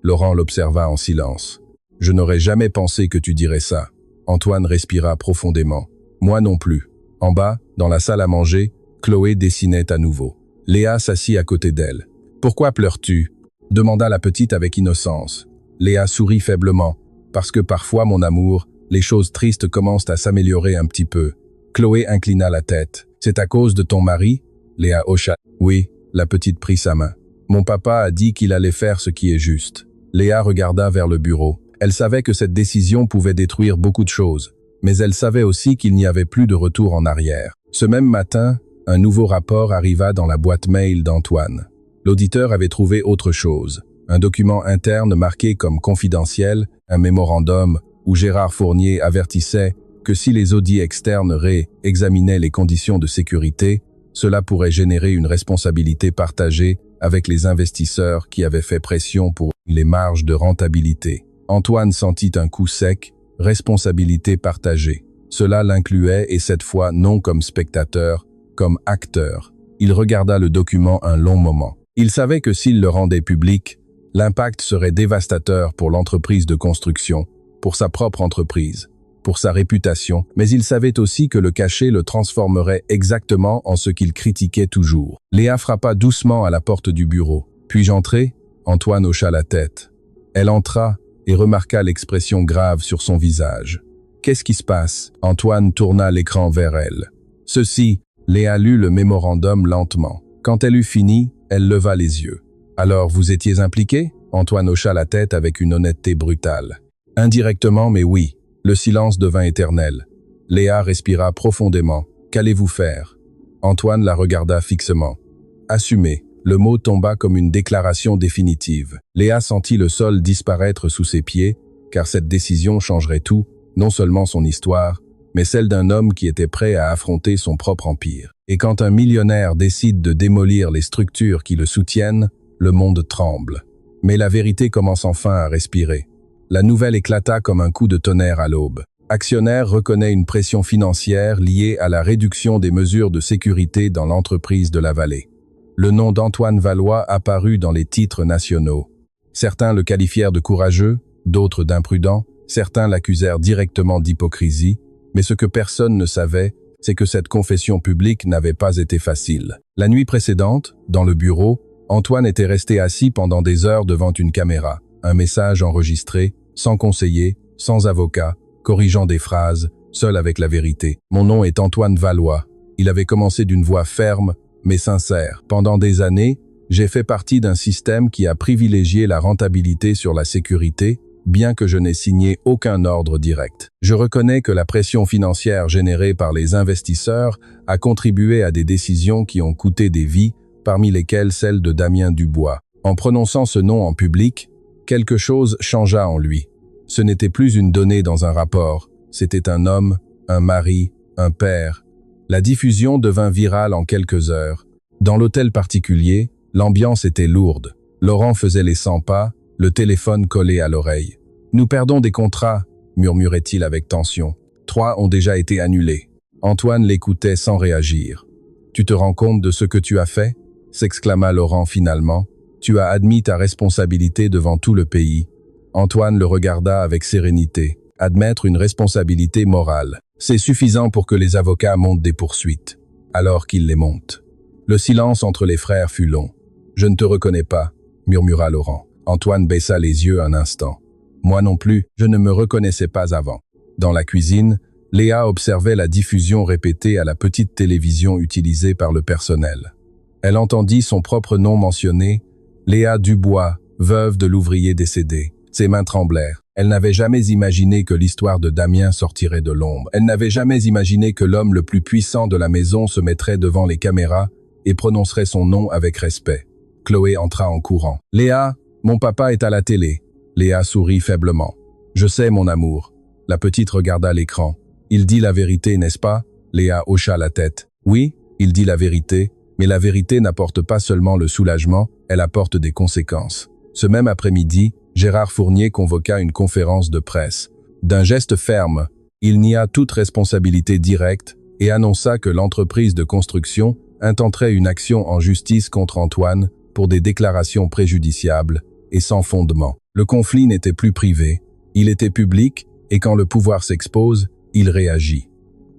Laurent l'observa en silence. Je n'aurais jamais pensé que tu dirais ça. Antoine respira profondément. Moi non plus. En bas, dans la salle à manger, Chloé dessinait à nouveau. Léa s'assit à côté d'elle. Pourquoi pleures-tu? Demanda la petite avec innocence. Léa sourit faiblement. Parce que parfois, mon amour, les choses tristes commencent à s'améliorer un petit peu. Chloé inclina la tête. C'est à cause de ton mari? Léa hocha. Oui, la petite prit sa main. Mon papa a dit qu'il allait faire ce qui est juste. Léa regarda vers le bureau. Elle savait que cette décision pouvait détruire beaucoup de choses, mais elle savait aussi qu'il n'y avait plus de retour en arrière. Ce même matin, un nouveau rapport arriva dans la boîte mail d'Antoine. L'auditeur avait trouvé autre chose. Un document interne marqué comme confidentiel, un mémorandum où Gérard Fournier avertissait que si les audits externes réexaminaient les conditions de sécurité, cela pourrait générer une responsabilité partagée avec les investisseurs qui avaient fait pression pour les marges de rentabilité. Antoine sentit un coup sec, responsabilité partagée. Cela l'incluait et cette fois non comme spectateur, comme acteur. Il regarda le document un long moment. Il savait que s'il le rendait public, l'impact serait dévastateur pour l'entreprise de construction, pour sa propre entreprise, pour sa réputation, mais il savait aussi que le cacher le transformerait exactement en ce qu'il critiquait toujours. Léa frappa doucement à la porte du bureau. « Puis-je entrer ?» Antoine hocha la tête. Elle entra et remarqua l'expression grave sur son visage. « Qu'est-ce qui se passe ?» Antoine tourna l'écran vers elle. « Ceci », Léa lut le mémorandum lentement. Quand elle eut fini, elle leva les yeux. « Alors, vous étiez impliqué ?» Antoine hocha la tête avec une honnêteté brutale. « Indirectement, mais oui. » Le silence devint éternel. Léa respira profondément. « Qu'allez-vous faire ?» Antoine la regarda fixement. « Assumer. » Le mot tomba comme une déclaration définitive. Léa sentit le sol disparaître sous ses pieds, car cette décision changerait tout, non seulement son histoire, mais celle d'un homme qui était prêt à affronter son propre empire. Et quand un millionnaire décide de démolir les structures qui le soutiennent, le monde tremble. Mais la vérité commence enfin à respirer. La nouvelle éclata comme un coup de tonnerre à l'aube. Actionnaire reconnaît une pression financière liée à la réduction des mesures de sécurité dans l'entreprise de la vallée. Le nom d'Antoine Valois apparut dans les titres nationaux. Certains le qualifièrent de courageux, d'autres d'imprudent, certains l'accusèrent directement d'hypocrisie, mais ce que personne ne savait, c'est que cette confession publique n'avait pas été facile. La nuit précédente, dans le bureau, Antoine était resté assis pendant des heures devant une caméra, un message enregistré, sans conseiller, sans avocat, corrigeant des phrases, seul avec la vérité. « Mon nom est Antoine Valois. » Il avait commencé d'une voix ferme, mais sincère. « Pendant des années, j'ai fait partie d'un système qui a privilégié la rentabilité sur la sécurité, bien que je n'ai signé aucun ordre direct. Je reconnais que la pression financière générée par les investisseurs a contribué à des décisions qui ont coûté des vies, parmi lesquelles celle de Damien Dubois. En prononçant ce nom en public, quelque chose changea en lui. Ce n'était plus une donnée dans un rapport, c'était un homme, un mari, un père. La diffusion devint virale en quelques heures. Dans l'hôtel particulier, l'ambiance était lourde. Laurent faisait les 100 pas, le téléphone collé à l'oreille. « Nous perdons des contrats », murmurait-il avec tension. « 3 ont déjà été annulés. » Antoine l'écoutait sans réagir. « Tu te rends compte de ce que tu as fait ?» s'exclama Laurent finalement. « Tu as admis ta responsabilité devant tout le pays. » Antoine le regarda avec sérénité. Admettre une responsabilité morale. C'est suffisant pour que les avocats montent des poursuites. Alors qu'ils les montent. Le silence entre les frères fut long. « Je ne te reconnais pas », murmura Laurent. Antoine baissa les yeux un instant. « Moi non plus, je ne me reconnaissais pas avant. » Dans la cuisine, Léa observait la diffusion répétée à la petite télévision utilisée par le personnel. Elle entendit son propre nom mentionné, Léa Dubois, veuve de l'ouvrier décédé. Ses mains tremblèrent. Elle n'avait jamais imaginé que l'histoire de Damien sortirait de l'ombre. Elle n'avait jamais imaginé que l'homme le plus puissant de la maison se mettrait devant les caméras et prononcerait son nom avec respect. Chloé entra en courant. « Léa, mon papa est à la télé. » Léa sourit faiblement. « Je sais, mon amour. » La petite regarda l'écran. « Il dit la vérité, n'est-ce pas ?» Léa hocha la tête. « Oui, il dit la vérité, mais la vérité n'apporte pas seulement le soulagement, elle apporte des conséquences. » Ce même après-midi, Gérard Fournier convoqua une conférence de presse. D'un geste ferme, il nia toute responsabilité directe et annonça que l'entreprise de construction intenterait une action en justice contre Antoine pour des déclarations préjudiciables et sans fondement. Le conflit n'était plus privé, il était public et quand le pouvoir s'expose, il réagit.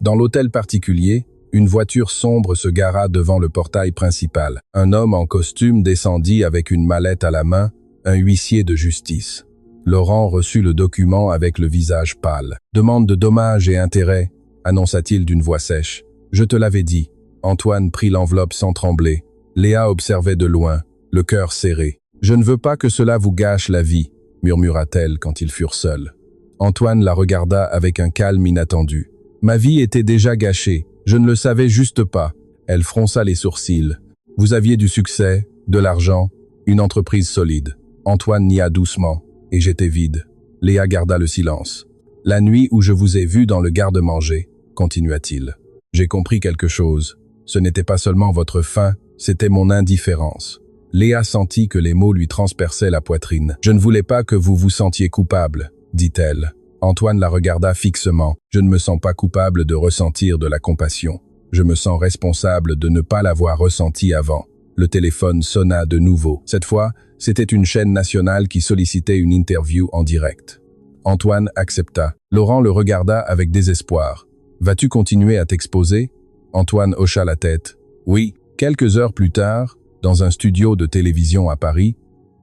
Dans l'hôtel particulier, une voiture sombre se gara devant le portail principal. Un homme en costume descendit avec une mallette à la main, un huissier de justice. Laurent reçut le document avec le visage pâle. « Demande de dommages et intérêts », annonça-t-il d'une voix sèche. « Je te l'avais dit. » Antoine prit l'enveloppe sans trembler. Léa observait de loin, le cœur serré. « Je ne veux pas que cela vous gâche la vie », murmura-t-elle quand ils furent seuls. Antoine la regarda avec un calme inattendu. « Ma vie était déjà gâchée, je ne le savais juste pas. » Elle fronça les sourcils. « Vous aviez du succès, de l'argent, une entreprise solide. » Antoine nia doucement. « Et j'étais vide. » Léa garda le silence. « La nuit où je vous ai vu dans le garde-manger, » continua-t-il. « J'ai compris quelque chose. Ce n'était pas seulement votre faim, c'était mon indifférence. » Léa sentit que les mots lui transperçaient la poitrine. « Je ne voulais pas que vous vous sentiez coupable, » dit-elle. Antoine la regarda fixement. « Je ne me sens pas coupable de ressentir de la compassion. Je me sens responsable de ne pas l'avoir ressenti avant. » Le téléphone sonna de nouveau. Cette fois, c'était une chaîne nationale qui sollicitait une interview en direct. Antoine accepta. Laurent le regarda avec désespoir. « Vas-tu continuer à t'exposer ?» Antoine hocha la tête. « Oui. » Quelques heures plus tard, dans un studio de télévision à Paris,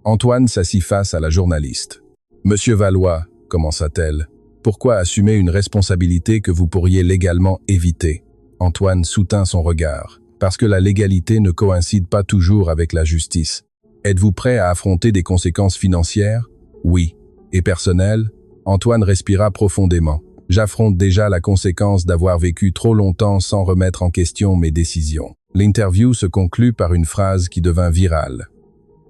Antoine s'assit face à la journaliste. « Monsieur Valois, » commença-t-elle, « pourquoi assumer une responsabilité que vous pourriez légalement éviter ?» Antoine soutint son regard. « Parce que la légalité ne coïncide pas toujours avec la justice. Êtes-vous prêt à affronter des conséquences financières ? Oui. Et personnelles ? Antoine respira profondément. « J'affronte déjà la conséquence d'avoir vécu trop longtemps sans remettre en question mes décisions. » L'interview se conclut par une phrase qui devint virale.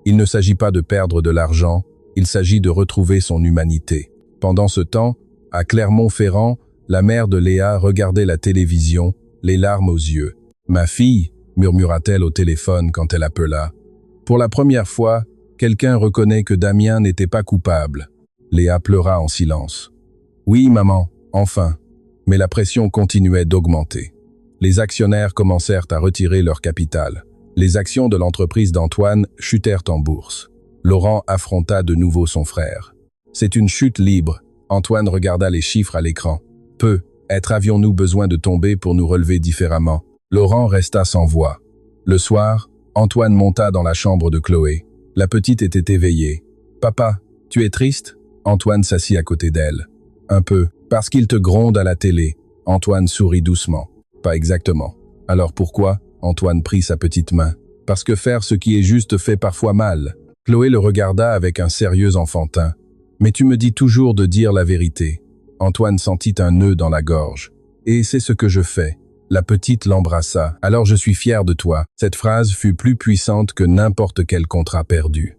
Il ne s'agit pas de perdre de l'argent, il s'agit de retrouver son humanité. Pendant ce temps, à Clermont-Ferrand, la mère de Léa regardait la télévision, les larmes aux yeux. « Ma fille » murmura-t-elle au téléphone quand elle appela. Pour la première fois, quelqu'un reconnaît que Damien n'était pas coupable. Léa pleura en silence. « Oui, maman, enfin. » Mais la pression continuait d'augmenter. Les actionnaires commencèrent à retirer leur capital. Les actions de l'entreprise d'Antoine chutèrent en bourse. Laurent affronta de nouveau son frère. « C'est une chute libre. » Antoine regarda les chiffres à l'écran. « Peu. Être avions-nous besoin de tomber pour nous relever différemment ?» Laurent resta sans voix. Le soir, Antoine monta dans la chambre de Chloé. La petite était éveillée. « Papa, tu es triste ?» Antoine s'assit à côté d'elle. « Un peu. Parce qu'il te gronde à la télé. » Antoine sourit doucement. « Pas exactement. » « Alors pourquoi ?» Antoine prit sa petite main. « Parce que faire ce qui est juste fait parfois mal. » Chloé le regarda avec un sérieux enfantin. « Mais tu me dis toujours de dire la vérité. » Antoine sentit un nœud dans la gorge. « Et c'est ce que je fais. » La petite l'embrassa. « Alors je suis fier de toi. » Cette phrase fut plus puissante que n'importe quel contrat perdu.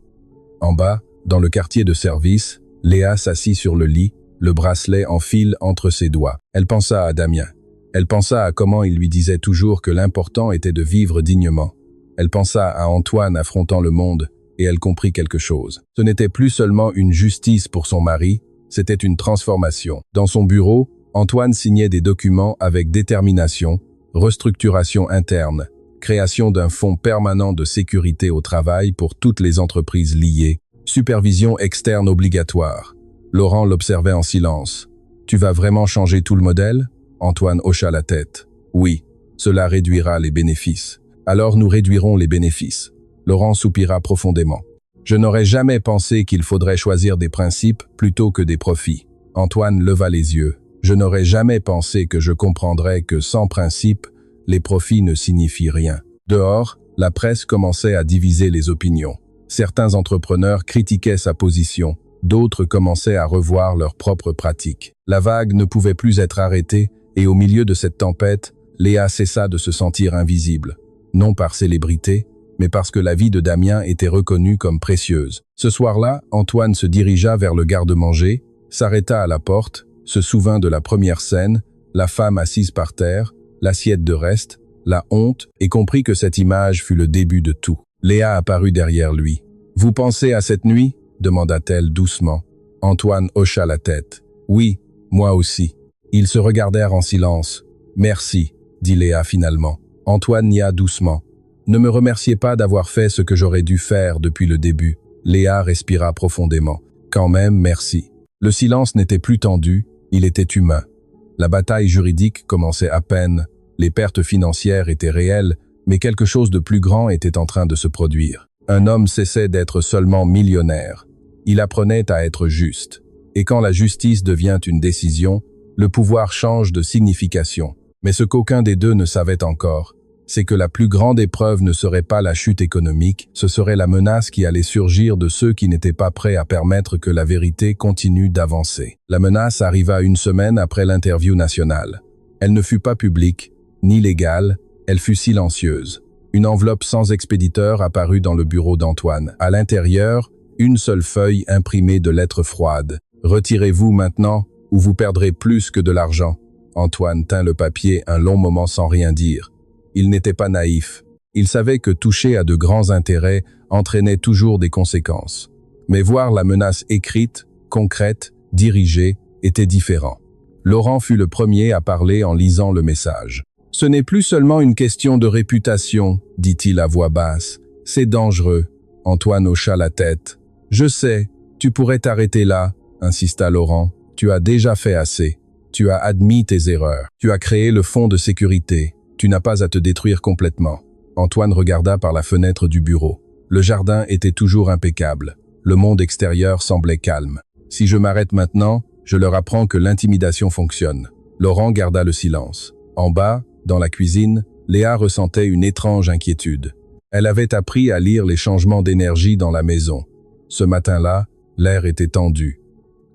En bas, dans le quartier de service, Léa s'assit sur le lit, le bracelet en fil entre ses doigts. Elle pensa à Damien. Elle pensa à comment il lui disait toujours que l'important était de vivre dignement. Elle pensa à Antoine affrontant le monde, et elle comprit quelque chose. Ce n'était plus seulement une justice pour son mari, c'était une transformation. Dans son bureau, Antoine signait des documents avec détermination, restructuration interne, création d'un fonds permanent de sécurité au travail pour toutes les entreprises liées, supervision externe obligatoire. Laurent l'observait en silence. « Tu vas vraiment changer tout le modèle ?» Antoine hocha la tête. « Oui, cela réduira les bénéfices. » « Alors nous réduirons les bénéfices. » Laurent soupira profondément. « Je n'aurais jamais pensé qu'il faudrait choisir des principes plutôt que des profits. » Antoine leva les yeux. « Je n'aurais jamais pensé que je comprendrais que sans principe, les profits ne signifient rien. » Dehors, la presse commençait à diviser les opinions. Certains entrepreneurs critiquaient sa position, d'autres commençaient à revoir leurs propres pratiques. La vague ne pouvait plus être arrêtée et au milieu de cette tempête, Léa cessa de se sentir invisible. Non par célébrité, mais parce que la vie de Damien était reconnue comme précieuse. Ce soir-là, Antoine se dirigea vers le garde-manger, s'arrêta à la porte, se souvint de la première scène, la femme assise par terre, l'assiette de reste, la honte, et comprit que cette image fut le début de tout. Léa apparut derrière lui. « Vous pensez à cette nuit ?» demanda-t-elle doucement. Antoine hocha la tête. « Oui, moi aussi. » Ils se regardèrent en silence. « Merci, » dit Léa finalement. Antoine nia doucement. « Ne me remerciez pas d'avoir fait ce que j'aurais dû faire depuis le début. » Léa respira profondément. « Quand même, merci. » Le silence n'était plus tendu, il était humain. La bataille juridique commençait à peine, les pertes financières étaient réelles, mais quelque chose de plus grand était en train de se produire. Un homme cessait d'être seulement millionnaire. Il apprenait à être juste. Et quand la justice devient une décision, le pouvoir change de signification. Mais ce qu'aucun des deux ne savait encore, c'est que la plus grande épreuve ne serait pas la chute économique, ce serait la menace qui allait surgir de ceux qui n'étaient pas prêts à permettre que la vérité continue d'avancer. La menace arriva une semaine après l'interview nationale. Elle ne fut pas publique, ni légale, elle fut silencieuse. Une enveloppe sans expéditeur apparut dans le bureau d'Antoine. À l'intérieur, une seule feuille imprimée de lettres froides. « Retirez-vous maintenant, ou vous perdrez plus que de l'argent. » Antoine tint le papier un long moment sans rien dire. Il n'était pas naïf. Il savait que toucher à de grands intérêts entraînait toujours des conséquences. Mais voir la menace écrite, concrète, dirigée, était différent. Laurent fut le premier à parler en lisant le message. « Ce n'est plus seulement une question de réputation, dit-il à voix basse. C'est dangereux. » Antoine hocha la tête. « Je sais, tu pourrais t'arrêter là, » insista Laurent. « Tu as déjà fait assez. Tu as admis tes erreurs. Tu as créé le fonds de sécurité. Tu n'as pas à te détruire complètement. » Antoine regarda par la fenêtre du bureau. Le jardin était toujours impeccable. Le monde extérieur semblait calme. « Si je m'arrête maintenant, je leur apprends que l'intimidation fonctionne. » Laurent garda le silence. En bas, dans la cuisine, Léa ressentait une étrange inquiétude. Elle avait appris à lire les changements d'énergie dans la maison. Ce matin-là, l'air était tendu.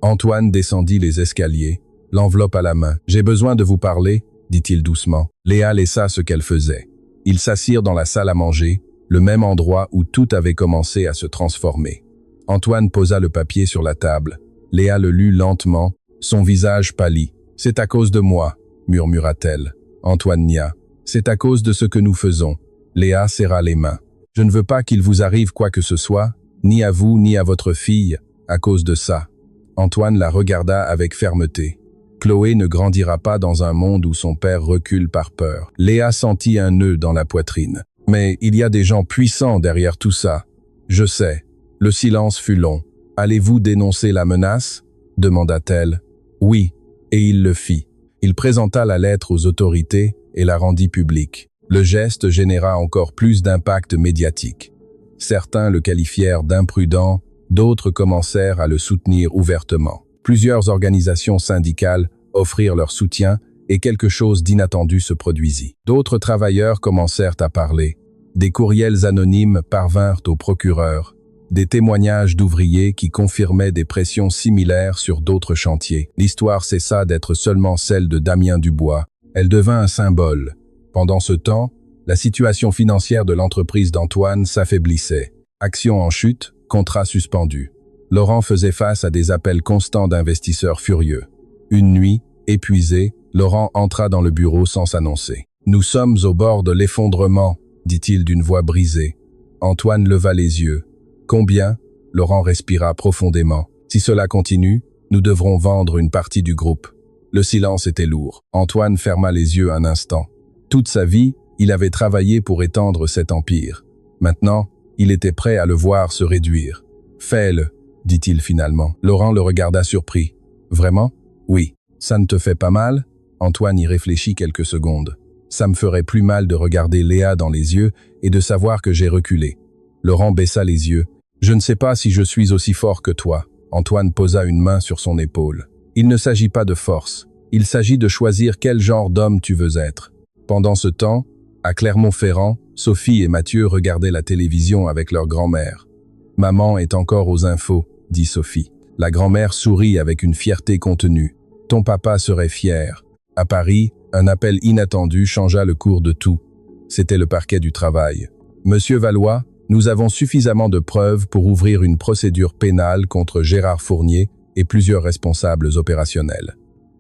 Antoine descendit les escaliers, l'enveloppe à la main. « J'ai besoin de vous parler, » dit-il doucement. Léa laissa ce qu'elle faisait. Ils s'assirent dans la salle à manger, le même endroit où tout avait commencé à se transformer. Antoine posa le papier sur la table. Léa le lut lentement, son visage pâlit. « C'est à cause de moi, » murmura-t-elle. Antoine nia. « C'est à cause de ce que nous faisons. » Léa serra les mains. « Je ne veux pas qu'il vous arrive quoi que ce soit, ni à vous ni à votre fille, à cause de ça. » Antoine la regarda avec fermeté. Chloé ne grandira pas dans un monde où son père recule par peur. Léa sentit un nœud dans la poitrine. « Mais il y a des gens puissants derrière tout ça. »« Je sais. » Le silence fut long. « Allez-vous dénoncer la menace ?» demanda-t-elle. « Oui. » Et il le fit. Il présenta la lettre aux autorités et la rendit publique. Le geste généra encore plus d'impact médiatique. Certains le qualifièrent d'imprudent, d'autres commencèrent à le soutenir ouvertement. Plusieurs organisations syndicales offrirent leur soutien et quelque chose d'inattendu se produisit. D'autres travailleurs commencèrent à parler. Des courriels anonymes parvinrent au procureur. Des témoignages d'ouvriers qui confirmaient des pressions similaires sur d'autres chantiers. L'histoire cessa d'être seulement celle de Damien Dubois. Elle devint un symbole. Pendant ce temps, la situation financière de l'entreprise d'Antoine s'affaiblissait. Actions en chute, contrats suspendus. Laurent faisait face à des appels constants d'investisseurs furieux. Une nuit, épuisé, Laurent entra dans le bureau sans s'annoncer. « Nous sommes au bord de l'effondrement », dit-il d'une voix brisée. Antoine leva les yeux. « Combien ?» Laurent respira profondément. « Si cela continue, nous devrons vendre une partie du groupe. » Le silence était lourd. Antoine ferma les yeux un instant. Toute sa vie, il avait travaillé pour étendre cet empire. Maintenant, il était prêt à le voir se réduire. « Fais-le », dit-il finalement. Laurent le regarda surpris. « Vraiment ? » ?»« Oui. »« Ça ne te fait pas mal ?» Antoine y réfléchit quelques secondes. « Ça me ferait plus mal de regarder Léa dans les yeux et de savoir que j'ai reculé. » Laurent baissa les yeux. « Je ne sais pas si je suis aussi fort que toi. » Antoine posa une main sur son épaule. « Il ne s'agit pas de force. Il s'agit de choisir quel genre d'homme tu veux être. » Pendant ce temps, à Clermont-Ferrand, Sophie et Mathieu regardaient la télévision avec leur grand-mère. « Maman est encore aux infos, » dit Sophie. La grand-mère sourit avec une fierté contenue. « Ton papa serait fier. » À Paris, un appel inattendu changea le cours de tout. C'était le parquet du travail. « Monsieur Valois, nous avons suffisamment de preuves pour ouvrir une procédure pénale contre Gérard Fournier et plusieurs responsables opérationnels. »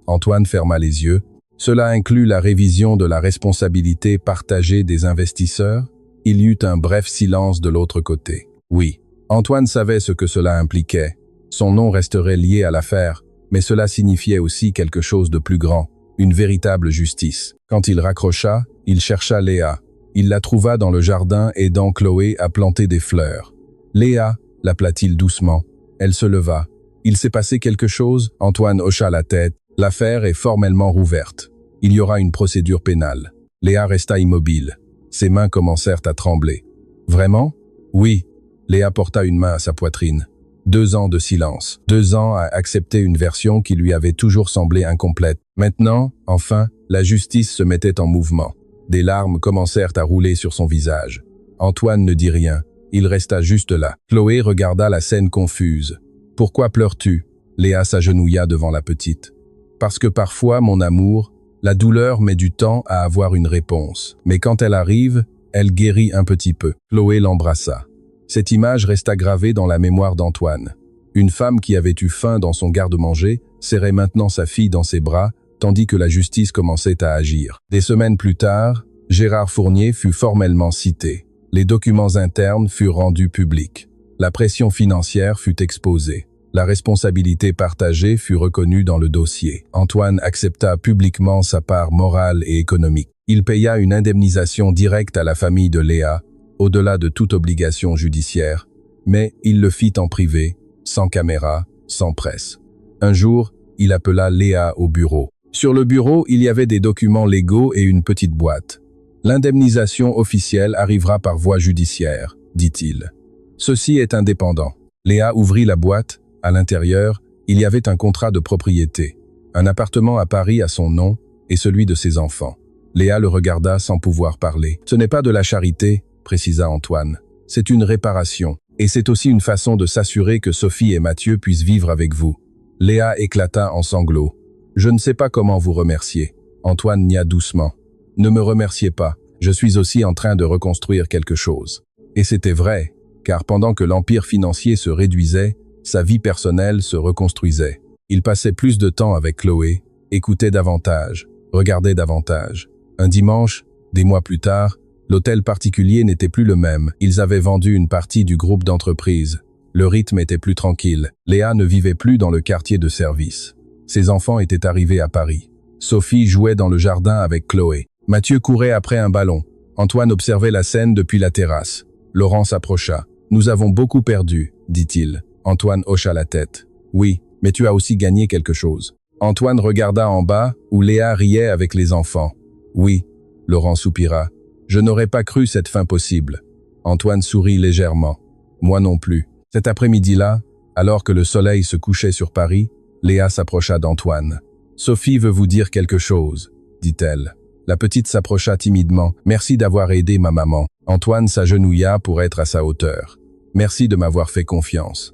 Antoine ferma les yeux. « Cela inclut la révision de la responsabilité partagée des investisseurs ?» Il y eut un bref silence de l'autre côté. Oui, Antoine savait ce que cela impliquait. Son nom resterait lié à l'affaire, mais cela signifiait aussi quelque chose de plus grand, une véritable justice. Quand il raccrocha, il chercha Léa. Il la trouva dans le jardin aidant Chloé à planter des fleurs. « Léa » l'appela-t-il doucement. Elle se leva. « Il s'est passé quelque chose ?» Antoine hocha la tête. « L'affaire est formellement rouverte. Il y aura une procédure pénale. » Léa resta immobile. Ses mains commencèrent à trembler. « Vraiment ?» « Oui. » Léa porta une main à sa poitrine. « 2 ans de silence. 2 ans à accepter une version qui lui avait toujours semblé incomplète. Maintenant, enfin, la justice se mettait en mouvement. Des larmes commencèrent à rouler sur son visage. Antoine ne dit rien. Il resta juste là. Chloé regarda la scène confuse. « Pourquoi pleures-tu » Léa s'agenouilla devant la petite. « Parce que parfois, mon amour, la douleur met du temps à avoir une réponse. Mais quand elle arrive, elle guérit un petit peu. » Chloé l'embrassa. Cette image resta gravée dans la mémoire d'Antoine. Une femme qui avait eu faim dans son garde-manger serrait maintenant sa fille dans ses bras, tandis que la justice commençait à agir. Des semaines plus tard, Gérard Fournier fut formellement cité. Les documents internes furent rendus publics. La pression financière fut exposée. La responsabilité partagée fut reconnue dans le dossier. Antoine accepta publiquement sa part morale et économique. Il paya une indemnisation directe à la famille de Léa, au-delà de toute obligation judiciaire, mais il le fit en privé, sans caméra, sans presse. Un jour, il appela Léa au bureau. Sur le bureau, il y avait des documents légaux et une petite boîte. « L'indemnisation officielle arrivera par voie judiciaire », dit-il. « Ceci est indépendant. » Léa ouvrit la boîte. À l'intérieur, il y avait un contrat de propriété, un appartement à Paris à son nom et celui de ses enfants. Léa le regarda sans pouvoir parler. « Ce n'est pas de la charité », précisa Antoine. « C'est une réparation. Et c'est aussi une façon de s'assurer que Sophie et Mathieu puissent vivre avec vous. » Léa éclata en sanglots. « Je ne sais pas comment vous remercier. » Antoine nia doucement. « Ne me remerciez pas. Je suis aussi en train de reconstruire quelque chose. » Et c'était vrai, car pendant que l'empire financier se réduisait, sa vie personnelle se reconstruisait. Il passait plus de temps avec Chloé, écoutait davantage, regardait davantage. Un dimanche, des mois plus tard, l'hôtel particulier n'était plus le même. Ils avaient vendu une partie du groupe d'entreprise. Le rythme était plus tranquille. Léa ne vivait plus dans le quartier de service. Ses enfants étaient arrivés à Paris. Sophie jouait dans le jardin avec Chloé. Mathieu courait après un ballon. Antoine observait la scène depuis la terrasse. Laurent s'approcha. « Nous avons beaucoup perdu, dit-il. » Antoine hocha la tête. « Oui, mais tu as aussi gagné quelque chose. » Antoine regarda en bas, où Léa riait avec les enfants. « Oui. » Laurent soupira. « Je n'aurais pas cru cette fin possible. » Antoine sourit légèrement. « Moi non plus. » Cet après-midi-là, alors que le soleil se couchait sur Paris, Léa s'approcha d'Antoine. « Sophie veut vous dire quelque chose, » dit-elle. La petite s'approcha timidement. « Merci d'avoir aidé ma maman. » Antoine s'agenouilla pour être à sa hauteur. « Merci de m'avoir fait confiance. »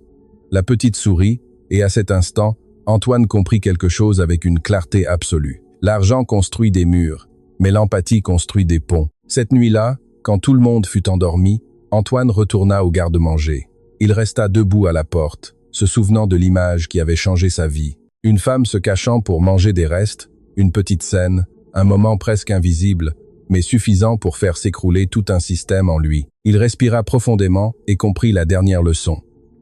La petite sourit, et à cet instant, Antoine comprit quelque chose avec une clarté absolue. L'argent construit des murs, mais l'empathie construit des ponts. Cette nuit-là, quand tout le monde fut endormi, Antoine retourna au garde-manger. Il resta debout à la porte, se souvenant de l'image qui avait changé sa vie. Une femme se cachant pour manger des restes, une petite scène, un moment presque invisible, mais suffisant pour faire s'écrouler tout un système en lui. Il respira profondément et comprit la dernière leçon.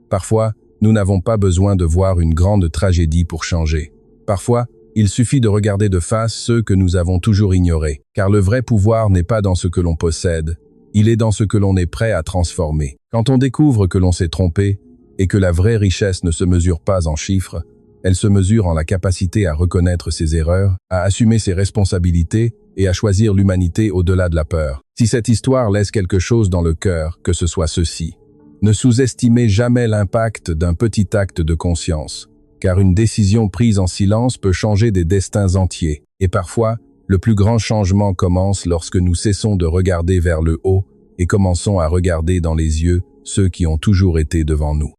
Parfois, nous n'avons pas besoin de voir une grande tragédie pour changer. Parfois, il suffit de regarder de face ceux que nous avons toujours ignorés, car le vrai pouvoir n'est pas dans ce que l'on possède, il est dans ce que l'on est prêt à transformer. Quand on découvre que l'on s'est trompé, et que la vraie richesse ne se mesure pas en chiffres, elle se mesure en la capacité à reconnaître ses erreurs, à assumer ses responsabilités et à choisir l'humanité au-delà de la peur. Si cette histoire laisse quelque chose dans le cœur, que ce soit ceci. Ne sous-estimez jamais l'impact d'un petit acte de conscience, car une décision prise en silence peut changer des destins entiers. Et parfois, le plus grand changement commence lorsque nous cessons de regarder vers le haut et commençons à regarder dans les yeux ceux qui ont toujours été devant nous.